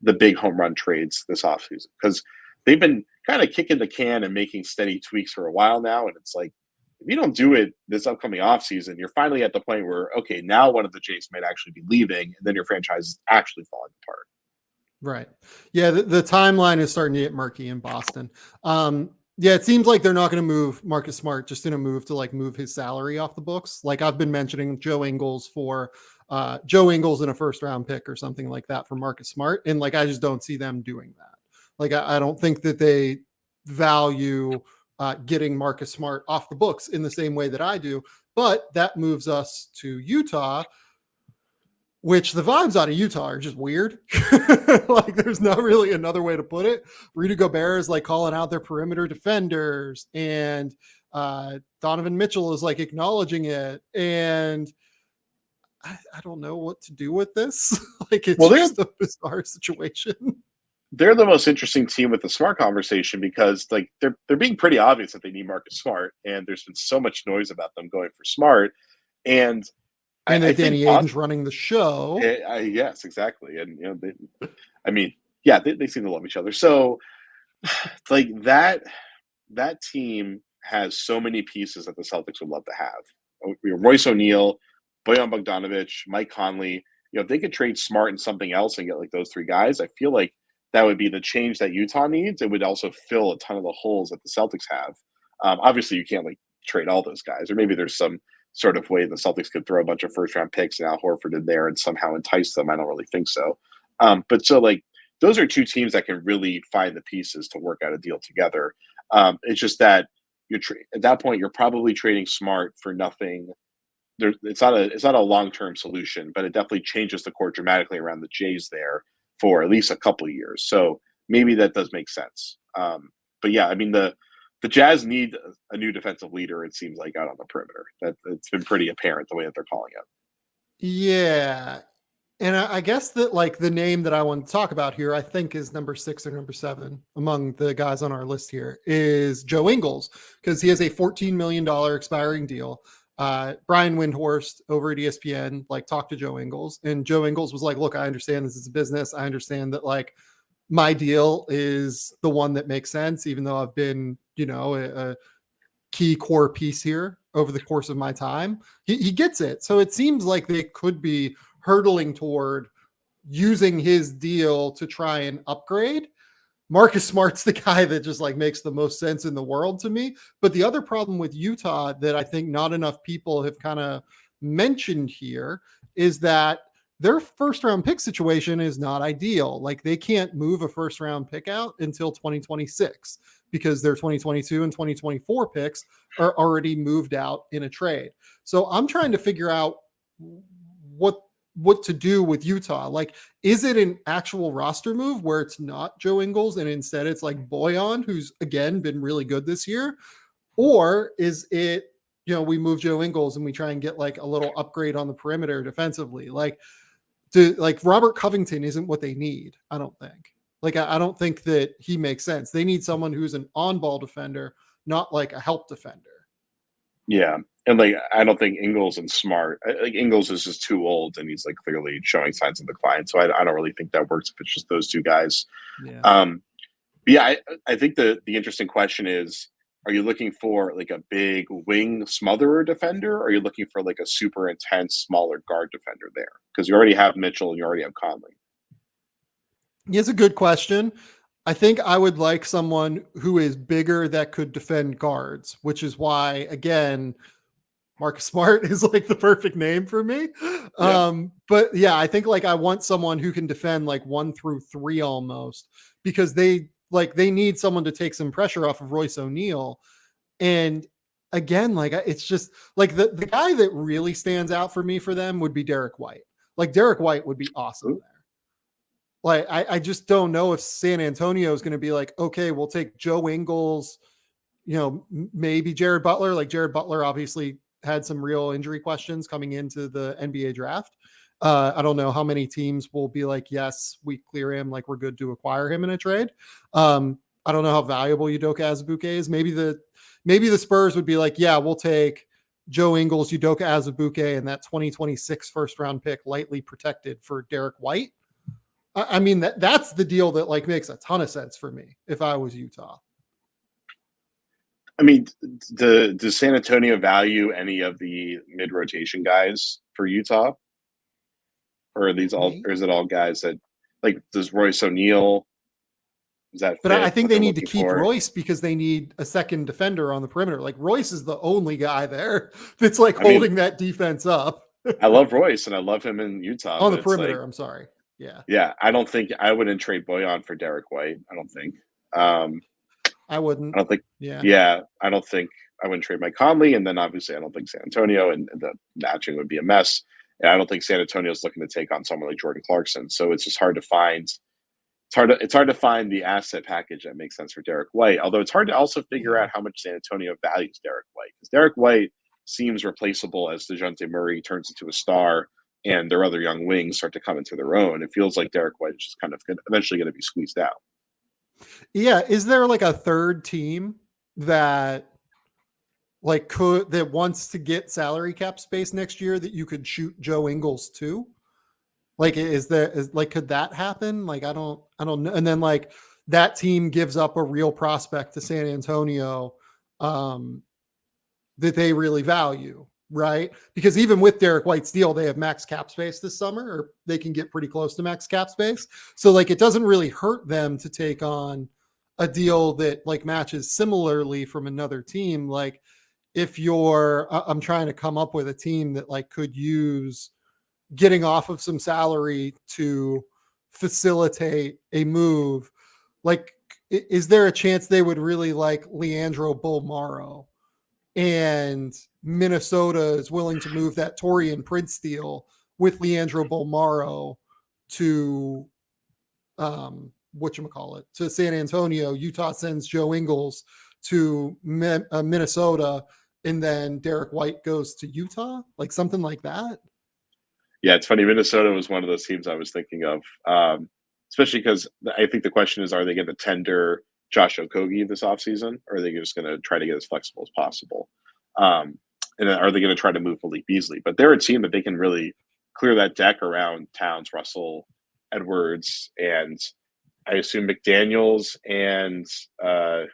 the big home run trades this offseason. Because they've been kind of kicking the can and making steady tweaks for a while now. And it's like, if you don't do it this upcoming offseason, you're finally at the point where, okay, now one of the Jays might actually be leaving, and then your franchise is actually falling apart. Right. Yeah, the timeline is starting to get murky in Boston. Yeah, it seems like they're not going to move Marcus Smart just in a move to like move his salary off the books. Like I've been mentioning Joe Ingles in a first round pick or something like that for Marcus Smart. And like, I just don't see them doing that. Like, I don't think that they value getting Marcus Smart off the books in the same way that I do. But that moves us to Utah, which the vibes out of Utah are just weird. Like there's not really another way to put it. Rudy Gobert is like calling out their perimeter defenders, and Donovan Mitchell is like acknowledging it. And I don't know what to do with this. Like it's just a bizarre situation. They're the most interesting team with the Smart conversation because like they're being pretty obvious that they need Marcus Smart, and there's been so much noise about them going for Smart. And that Danny Aiden's running the show. Yes, exactly. And, they seem to love each other. So, like, that team has so many pieces that the Celtics would love to have. Royce O'Neal, Bojan Bogdanovic, Mike Conley. If they could trade Smart and something else and get, like, those three guys, I feel like that would be the change that Utah needs. It would also fill a ton of the holes that the Celtics have. Obviously, you can't, like, trade all those guys. Or maybe there's some sort of way the Celtics could throw a bunch of first-round picks and Al Horford in there and somehow entice them. I don't really think so. But so, like, those are two teams that can really find the pieces to work out a deal together. It's just that at that point, you're probably trading Smart for nothing. It's not a long-term solution, but it definitely changes the core dramatically around the Jays there for at least a couple of years. So maybe that does make sense. But yeah, I mean, the Jazz need a new defensive leader, it seems like, out on the perimeter. It's been pretty apparent the way that they're calling it. Yeah. And I guess that like the name that I want to talk about here, I think is number 6 or number 7 among the guys on our list here is Joe Ingles, because he has a $14 million expiring deal. Brian Windhorst over at ESPN, like talked to Joe Ingles, and Joe Ingles was like, look, I understand this is a business. I understand that like my deal is the one that makes sense, even though I've been, a key core piece here over the course of my time. He gets it. So it seems like they could be hurtling toward using his deal to try and upgrade. Marcus Smart's the guy that just like makes the most sense in the world to me. But the other problem with Utah that I think not enough people have kind of mentioned here is that their first round pick situation is not ideal. Like they can't move a first round pick out until 2026 because their 2022 and 2024 picks are already moved out in a trade. So I'm trying to figure out what to do with Utah. Like, is it an actual roster move where it's not Joe Ingles and instead it's like Bojan, who's again been really good this year? Or is it, we move Joe Ingles and we try and get like a little upgrade on the perimeter defensively? Like Robert Covington isn't what they need, I don't think. Like, I don't think that he makes sense. They need someone who's an on-ball defender, not like a help defender. Yeah. And like, I don't think Ingles and Smart, like Ingles is just too old and he's like clearly showing signs of decline. So I don't really think that works if it's just those two guys. Yeah. But yeah, I think the interesting question is, are you looking for like a big wing smotherer defender? Or are you looking for like a super intense, smaller guard defender there? Because you already have Mitchell and you already have Conley. Yeah, it's a good question. I think I would like someone who is bigger that could defend guards, which is why, again, Marcus Smart is like the perfect name for me. Yeah. But yeah, I think like I want someone who can defend like 1 through 3 almost, because they need someone to take some pressure off of Royce O'Neal. And again, like it's just like the guy that really stands out for me for them would be Derek White. Like Derek White would be awesome there. Like, I just don't know if San Antonio is going to be like, okay, we'll take Joe Ingles, maybe Jared Butler. Like Jared Butler obviously had some real injury questions coming into the NBA draft. I don't know how many teams will be like, yes, we clear him. Like we're good to acquire him in a trade. I don't know how valuable Udoka Azubuike is. Maybe the Spurs would be like, yeah, we'll take Joe Ingles, Udoka Azubuike, and that 2026 first round pick lightly protected for Derek White. I mean, that's the deal that like makes a ton of sense for me if I was Utah. I mean, does San Antonio value any of the mid rotation guys for Utah, or are these all, or is it all guys that like? Does Royce O'Neal, does that But I fit think what they they're need to looking keep for? Royce because they need a second defender on the perimeter. Like Royce is the only guy there that's like I mean, holding that defense up I love Royce and I love him in Utah, on but the it's like, perimeter. I'm sorry. Yeah, yeah, I don't think I wouldn't trade Boyan for Derek White. I don't think. Um, I wouldn't. I don't think. Yeah. Yeah, I don't think I wouldn't trade Mike Conley, and then obviously I don't think San Antonio and the matching would be a mess. And I don't think San Antonio is looking to take on someone like Jordan Clarkson. So it's just hard to find. It's hard to find the asset package that makes sense for Derek White. Although it's hard to also figure out how much San Antonio values Derek White, because Derek White seems replaceable as DeJounte Murray turns into a star and their other young wings start to come into their own. It feels like Derek White is just kind of eventually going to be squeezed out. Yeah. Is there like a third team that that wants to get salary cap space next year that you could shoot Joe Ingles to? Like, could that happen? Like, I don't know. And then like that team gives up a real prospect to San Antonio, that they really value, right? Because even with Derek White's deal, they have max cap space this summer, or they can get pretty close to max cap space. So like, it doesn't really hurt them to take on a deal that like matches similarly from another team. Like if I'm trying to come up with a team that like could use getting off of some salary to facilitate a move. Like, is there a chance they would really like Leandro Bolmaro and Minnesota is willing to move that Taurean Prince deal with Leandro Bolmaro to whatchamacallit, to San Antonio? Utah sends Joe Ingles to Minnesota, and then Derek White goes to Utah, like something like that. Yeah, it's funny. Minnesota was one of those teams I was thinking of, especially because I think the question is, are they going to tender Josh Okogie this offseason, or are they just going to try to get as flexible as possible? And are they going to try to move Malik Beasley? But they're a team that they can really clear that deck around Towns, Russell, Edwards, and I assume McDaniels and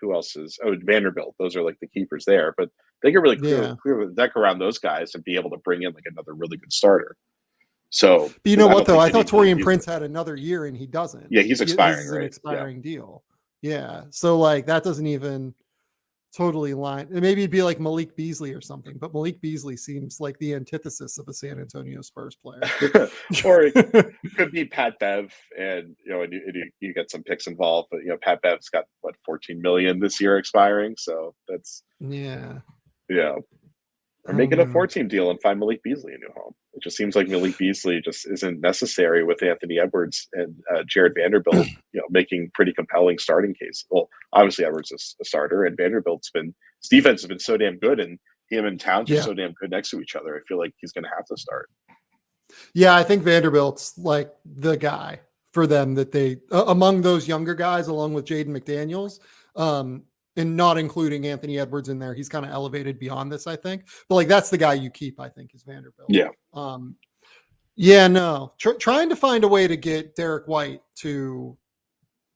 who else is? Oh, Vanderbilt. Those are like the keepers there. But they can really clear the deck around those guys and be able to bring in like another really good starter. So, but you know what though? I thought Taurean Prince had another year and he doesn't. Yeah, he's expiring. This is an expiring deal. Yeah. So like that doesn't even totally line. Maybe it'd be like Malik Beasley or something, but Malik Beasley seems like the antithesis of a San Antonio Spurs player. Or it could be Pat Bev, and you get some picks involved, but Pat Bev's got what, $14 million this year expiring, so that's or make it a 4-team deal and find Malik Beasley a new home. It just seems like Malik Beasley just isn't necessary with Anthony Edwards and Jared Vanderbilt, making pretty compelling starting case. Well, obviously Edwards is a starter, and his defense has been so damn good, and him and Towns are so damn good next to each other. I feel like he's going to have to start. Yeah, I think Vanderbilt's like the guy for them that they among those younger guys, along with Jaden McDaniels. And not including Anthony Edwards in there. He's kind of elevated beyond this, I think. But like, that's the guy you keep, I think, is Vanderbilt. Yeah. Trying to find a way to get Derek White to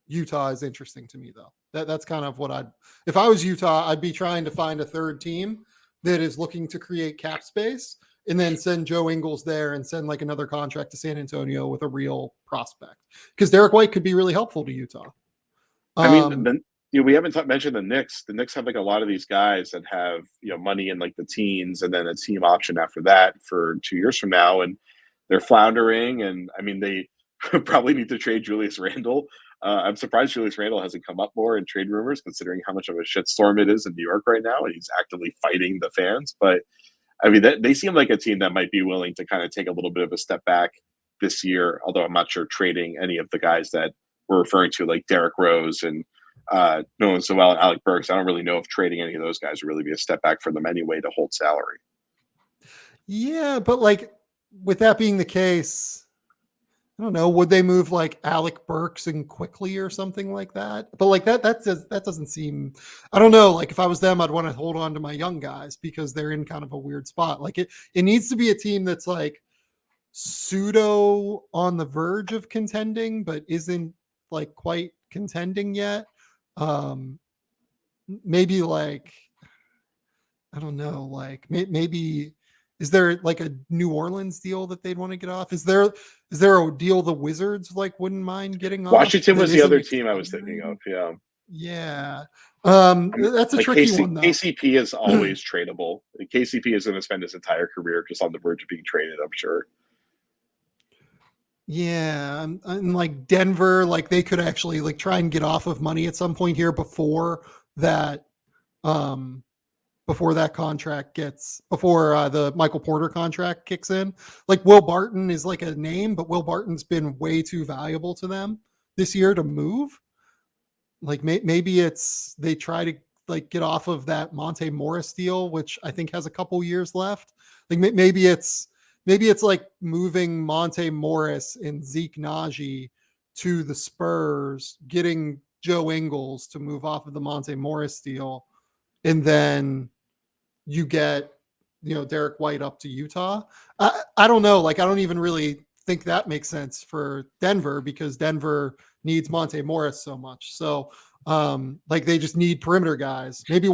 Utah is interesting to me, though. That's kind of what if I was Utah, I'd be trying to find a third team that is looking to create cap space and then send Joe Ingles there and send like another contract to San Antonio with a real prospect. Because Derek White could be really helpful to Utah. We haven't mentioned the Knicks. The Knicks have like a lot of these guys that have money in like the teens, and then a team option after that for 2 years from now, and they're floundering. And I mean, they probably need to trade Julius Randle. I'm surprised Julius Randle hasn't come up more in trade rumors, considering how much of a shitstorm it is in New York right now, and he's actively fighting the fans. But I mean, they seem like a team that might be willing to kind of take a little bit of a step back this year. Although I'm not sure trading any of the guys that we're referring to, like Derrick Rose and Nolan Sewell and Alec Burks. I don't really know if trading any of those guys would really be a step back for them anyway to hold salary. Yeah, but like with that being the case, I don't know, would they move like Alec Burks and quickly or something like that? But like that doesn't seem, I don't know, like if I was them, I'd want to hold on to my young guys because they're in kind of a weird spot. Like it needs to be a team that's like pseudo on the verge of contending, but isn't like quite contending yet. Maybe like, I don't know. Like maybe is there like a New Orleans deal that they'd want to get off? Is there a deal the Wizards like wouldn't mind getting off Washington that was the isn't other team I was thinking of. expiring? Yeah. Yeah. That's a Like tricky one though. KCP is always tradable. KCP is going to spend his entire career just on the verge of being traded, I'm sure. Yeah, and like Denver, like they could actually like try and get off of money at some point here that um before that contract before the Michael Porter contract kicks in. Like Will Barton is like a name, but Will Barton's been way too valuable to them this year to move. Like maybe it's they try to like get off of that Monte Morris deal, which I think has a couple years left. Like maybe it's like moving Monte Morris and Zeke Naji to the Spurs, getting Joe Ingles to move off of the Monte Morris deal, and then you get Derek White up to Utah. I don't know. Like I don't even really think that makes sense for Denver because Denver needs Monte Morris so much. So like they just need perimeter guys. Maybe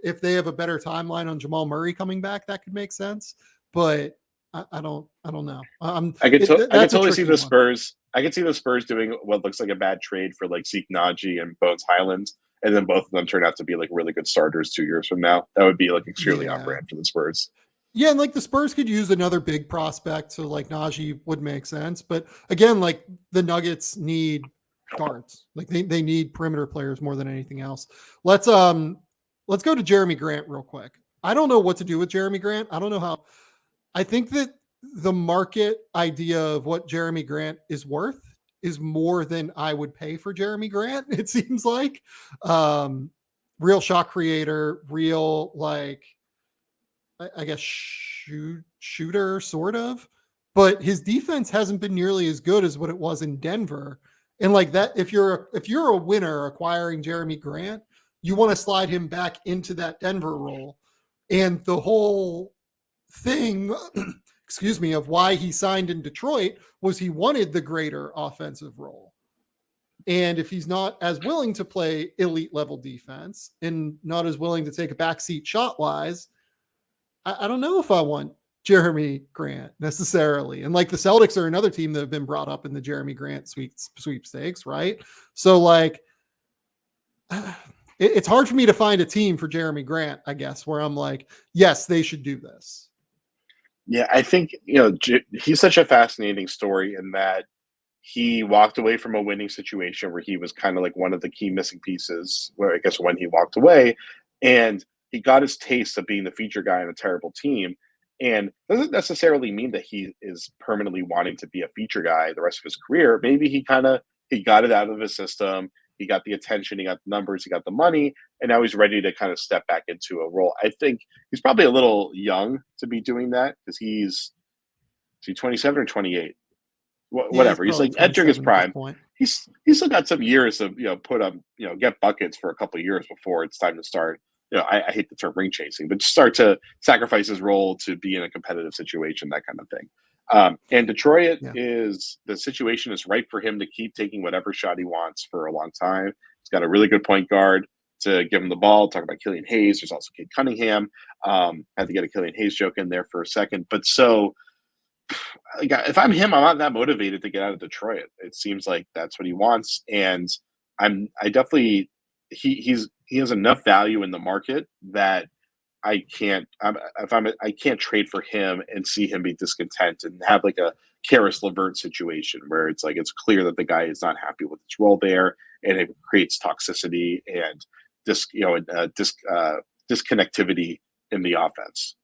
if they have a better timeline on Jamal Murray coming back, that could make sense. But I don't know. I could That's a totally see tricky the one. Spurs. I could see the Spurs doing what looks like a bad trade for like Zeke Naji and Bones Highlands, and then both of them turn out to be like really good starters 2 years from now. That would be like extremely on brand for the Spurs. Yeah, and like the Spurs could use another big prospect, so like Najee would make sense. But again, like the Nuggets need guards. Like they need perimeter players more than anything else. Let's go to Jerami Grant real quick. I don't know what to do with Jerami Grant. I don't know how. I think that the market idea of what Jerami Grant is worth is more than I would pay for Jerami Grant. It seems like real shot creator, real like I guess shooter sort of, but his defense hasn't been nearly as good as what it was in Denver. And like that, if you're a winner acquiring Jerami Grant, you want to slide him back into that Denver role. And the whole thing, excuse me, of why he signed in Detroit was he wanted the greater offensive role. And if he's not as willing to play elite level defense and not as willing to take a backseat shot wise, I don't know if I want Jerami Grant necessarily. And like the Celtics are another team that have been brought up in the Jerami Grant sweepstakes, right? So like, it's hard for me to find a team for Jerami Grant, I guess, where I'm like, yes, they should do this. Yeah, I think, he's such a fascinating story in that he walked away from a winning situation where he was kind of like one of the key missing pieces, where I guess when he walked away, and he got his taste of being the feature guy on a terrible team. And doesn't necessarily mean that he is permanently wanting to be a feature guy the rest of his career. Maybe he got it out of his system. He got the attention, he got the numbers, he got the money, and now he's ready to kind of step back into a role. I think he's probably a little young to be doing that because is he 27 or 28? Whatever. He's like entering his prime. He's still got some years of put up get buckets for a couple of years before it's time to start. I hate the term ring chasing, but start to sacrifice his role to be in a competitive situation, that kind of thing. And Detroit the situation is ripe for him to keep taking whatever shot he wants for a long time. He's got a really good point guard to give him the ball. Talk about Killian Hayes. There's also Cade Cunningham. Had to get a Killian Hayes joke in there for a second. But so if I'm him, I'm not that motivated to get out of Detroit. It seems like that's what he wants. And he has enough value in the market that I can't trade for him and see him be discontent and have like a Caris LeVert situation where it's like it's clear that the guy is not happy with his role there, and it creates toxicity and disconnectivity in the offense.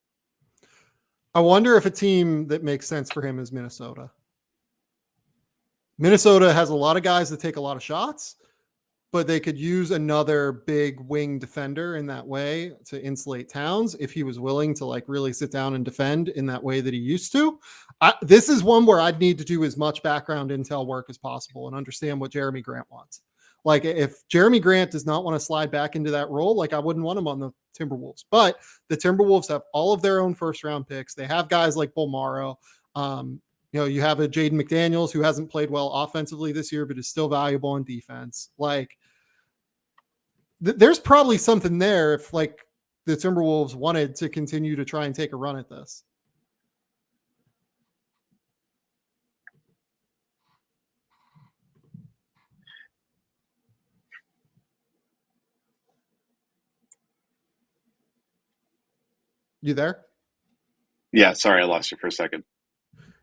I wonder if a team that makes sense for him is Minnesota. Minnesota has a lot of guys that take a lot of shots, but they could use another big wing defender in that way to insulate Towns if he was willing to like really sit down and defend in that way that he used to. This is one where I'd need to do as much background intel work as possible and understand what Jerami Grant wants. Like if Jerami Grant does not want to slide back into that role, like I wouldn't want him on the Timberwolves, but the Timberwolves have all of their own first round picks. They have guys like Bolmaro. You have a Jaden McDaniels who hasn't played well offensively this year, but is still valuable on defense. Like there's probably something there if like the Timberwolves wanted to continue to try and take a run at this. You there? Yeah, sorry, I lost you for a second.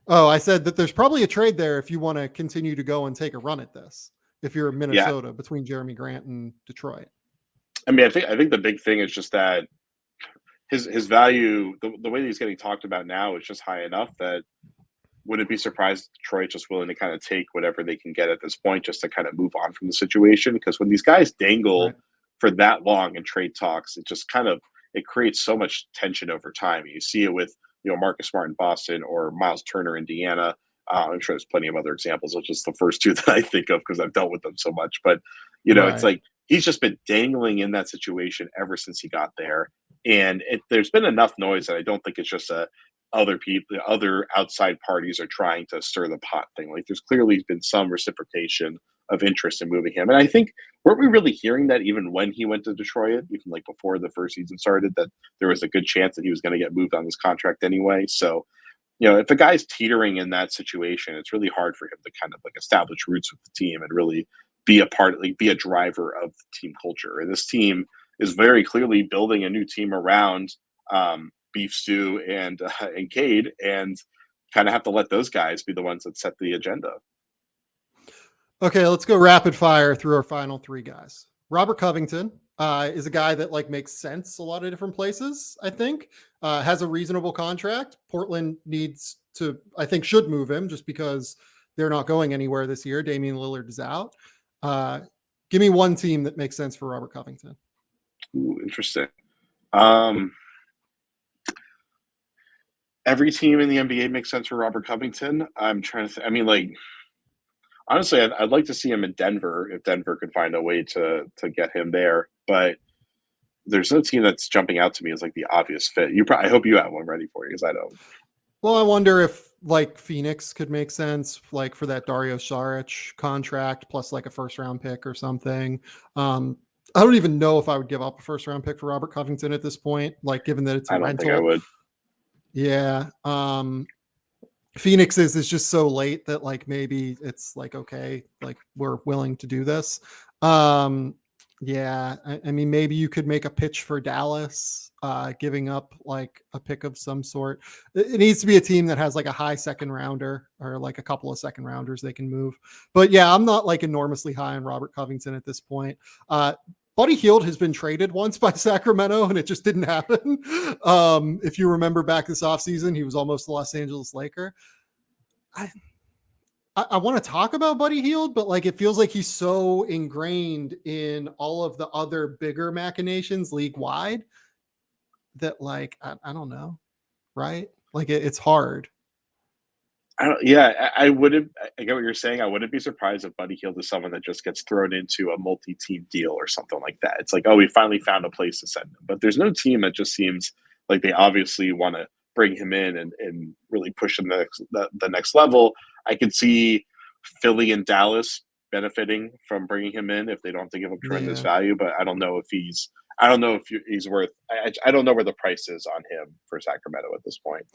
Oh, I said that there's probably a trade there if you want to continue to go and take a run at this. If you're in Minnesota, between Jerami Grant and Detroit. I mean, I think the big thing is just that his value, the way that he's getting talked about now, is just high enough that wouldn't be surprised if Detroit just willing to kind of take whatever they can get at this point just to kind of move on from the situation. Because when these guys dangle for that long in trade talks, it just kind of it creates so much tension over time. You see it with Marcus Smart in Boston or Myles Turner, Indiana. I'm sure there's plenty of other examples. It's just the first two that I think of because I've dealt with them so much. But it's like he's just been dangling in that situation ever since he got there. And there's been enough noise that I don't think it's just other people, other outside parties are trying to stir the pot thing. Like there's clearly been some reciprocation of interest in moving him. And I think, weren't we really hearing that even when he went to Detroit, even like before the first season started, that there was a good chance that he was going to get moved on his contract anyway? So, if a guy's teetering in that situation, it's really hard for him to kind of like establish roots with the team and really be a part, like be a driver of the team culture. And this team is very clearly building a new team around Beef Stew and Cade, and kind of have to let those guys be the ones that set the agenda. Okay, let's go rapid fire through our final three guys. Robert Covington is a guy that like makes sense a lot of different places. I think has a reasonable contract. Portland needs to, I think, should move him just because they're not going anywhere this year. Damian Lillard is out. Give me one team that makes sense for Robert Covington. Ooh, interesting. Every team in the NBA makes sense for Robert Covington. I'm trying to honestly, I'd like to see him in Denver if Denver could find a way to get him there. But there's no team that's jumping out to me as like the obvious fit. I hope you have one ready for you because I don't. Well, I wonder if like Phoenix could make sense, like for that Dario Saric contract plus like a first round pick or something. I don't even know if I would give up a first round pick for Robert Covington at this point, like given that it's a rental. I don't think I would. Yeah. Phoenix is just so late that like maybe it's like, okay, like we're willing to do this. Yeah, I mean, maybe you could make a pitch for Dallas, giving up like a pick of some sort. It needs to be a team that has like a high second rounder or like a couple of second rounders they can move. But yeah, I'm not like enormously high on Robert Covington at this point. Buddy Hield has been traded once by Sacramento and it just didn't happen. If you remember back this offseason, he was almost the Los Angeles Laker. I want to talk about Buddy Hield, but like it feels like he's so ingrained in all of the other bigger machinations league wide that like I don't know, right? Like it's hard. I wouldn't. I get what you're saying. I wouldn't be surprised if Buddy Hield is someone that just gets thrown into a multi-team deal or something like that. It's like, oh, we finally found a place to send him. But there's no team that just seems like they obviously want to bring him in and really push him the next level. I could see Philly and Dallas benefiting from bringing him in if they don't have to give him tremendous value. But I don't know if he's worth. I don't know where the price is on him for Sacramento at this point.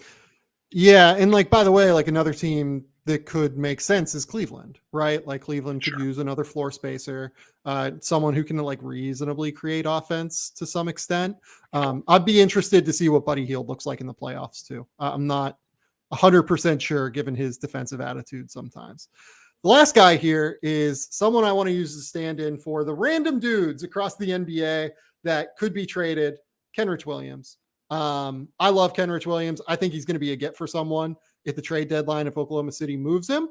Yeah, and like by the way, like another team that could make sense is Cleveland, right? Like Cleveland could use another floor spacer, someone who can like reasonably create offense to some extent. I'd be interested to see what Buddy Hield looks like in the playoffs too. I'm not 100% sure given his defensive attitude sometimes. The last guy here is someone I want to use as a stand-in for the random dudes across the NBA that could be traded, Kenrich Williams. I love Kenrich Williams. I think he's going to be a get for someone at the trade deadline if Oklahoma City moves him.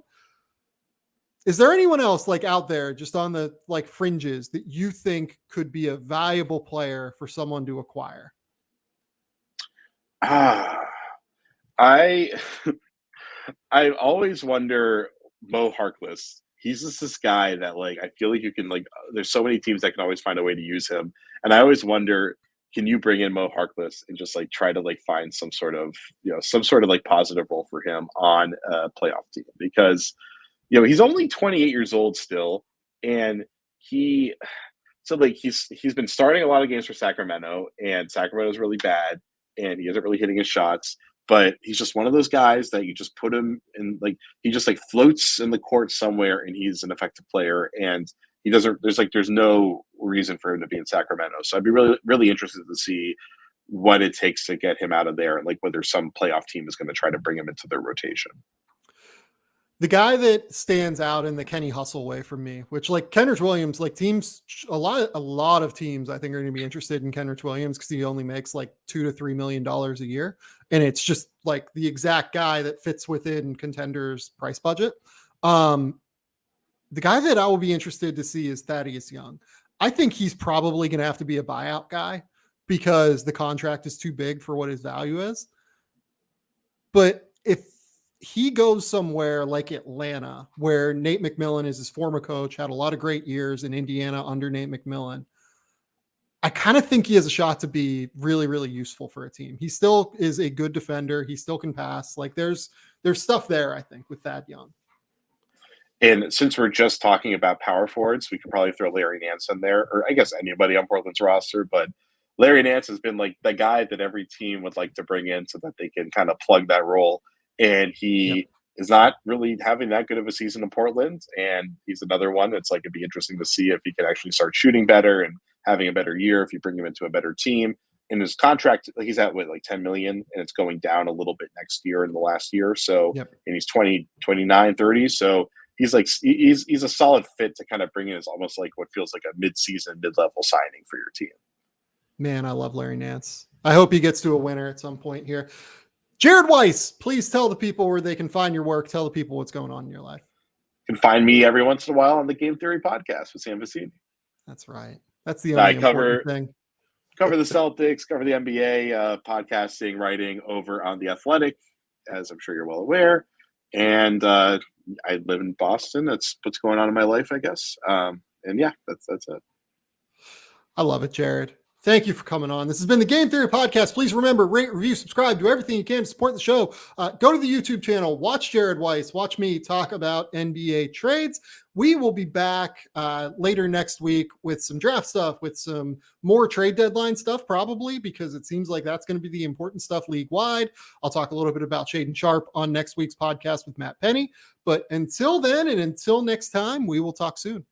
Is there anyone else like out there just on the like fringes that you think could be a valuable player for someone to acquire? I always wonder Mo Harkless. He's just this guy that like I feel like you can like. There's so many teams that can always find a way to use him, and I always wonder, can you bring in Mo Harkless and just like try to like find some sort of like positive role for him on a playoff team? Because he's only 28 years old still, and So like he's been starting a lot of games for Sacramento, and Sacramento's really bad, and he isn't really hitting his shots. But he's just one of those guys that you just put him in, like he just like floats in the court somewhere, and he's an effective player. And he doesn't. There's no reason for him to be in Sacramento. So I'd be really interested to see what it takes to get him out of there, and like whether some playoff team is going to try to bring him into their rotation. The guy that stands out in the Kenny Hustle way for me, which like Kenrich Williams, like teams, a lot of teams I think are going to be interested in Kenrich Williams because he only makes like $2 to $3 million a year. And it's just like the exact guy that fits within contenders' price budget. The guy that I will be interested to see is Thaddeus Young. I think he's probably going to have to be a buyout guy because the contract is too big for what his value is. But if he goes somewhere like Atlanta, where Nate McMillan is his former coach, had a lot of great years in Indiana under Nate McMillan, I kind of think he has a shot to be really, really useful for a team. He still is a good defender. He still can pass. Like there's stuff there, I think, with Thad Young. And since we're just talking about power forwards, we could probably throw Larry Nance in there, or I guess anybody on Portland's roster. But Larry Nance has been like the guy that every team would like to bring in so that they can kind of plug that role. And he is not really having that good of a season in Portland. And he's another one that's like, it'd be interesting to see if he can actually start shooting better and having a better year if you bring him into a better team. And his contract, he's at like 10 million, and it's going down a little bit next year in the last year. So, and he's 20, 29, 30. So he's like, he's a solid fit to kind of bring in as almost like what feels like a mid-season, mid-level signing for your team. Man, I love Larry Nance. I hope he gets to a winner at some point here. Jared Weiss, please tell the people where they can find your work. Tell the people what's going on in your life. You can find me every once in a while on the Game Theory podcast with Sam Vecenie. That's right. That's the only important thing. Cover the Celtics, cover the NBA, podcasting, writing over on The Athletic, as I'm sure you're well aware. And I live in Boston. That's what's going on in my life, I guess. And yeah, that's it. I love it, Jared. Thank you for coming on. This has been the Game Theory Podcast. Please remember, rate, review, subscribe, do everything you can to support the show. Go to the YouTube channel, watch Jared Weiss, watch me talk about NBA trades. We will be back later next week with some draft stuff, with some more trade deadline stuff, probably, because it seems like that's going to be the important stuff league-wide. I'll talk a little bit about Shaedon Sharpe on next week's podcast with Matt Penny. But until then, and until next time, we will talk soon.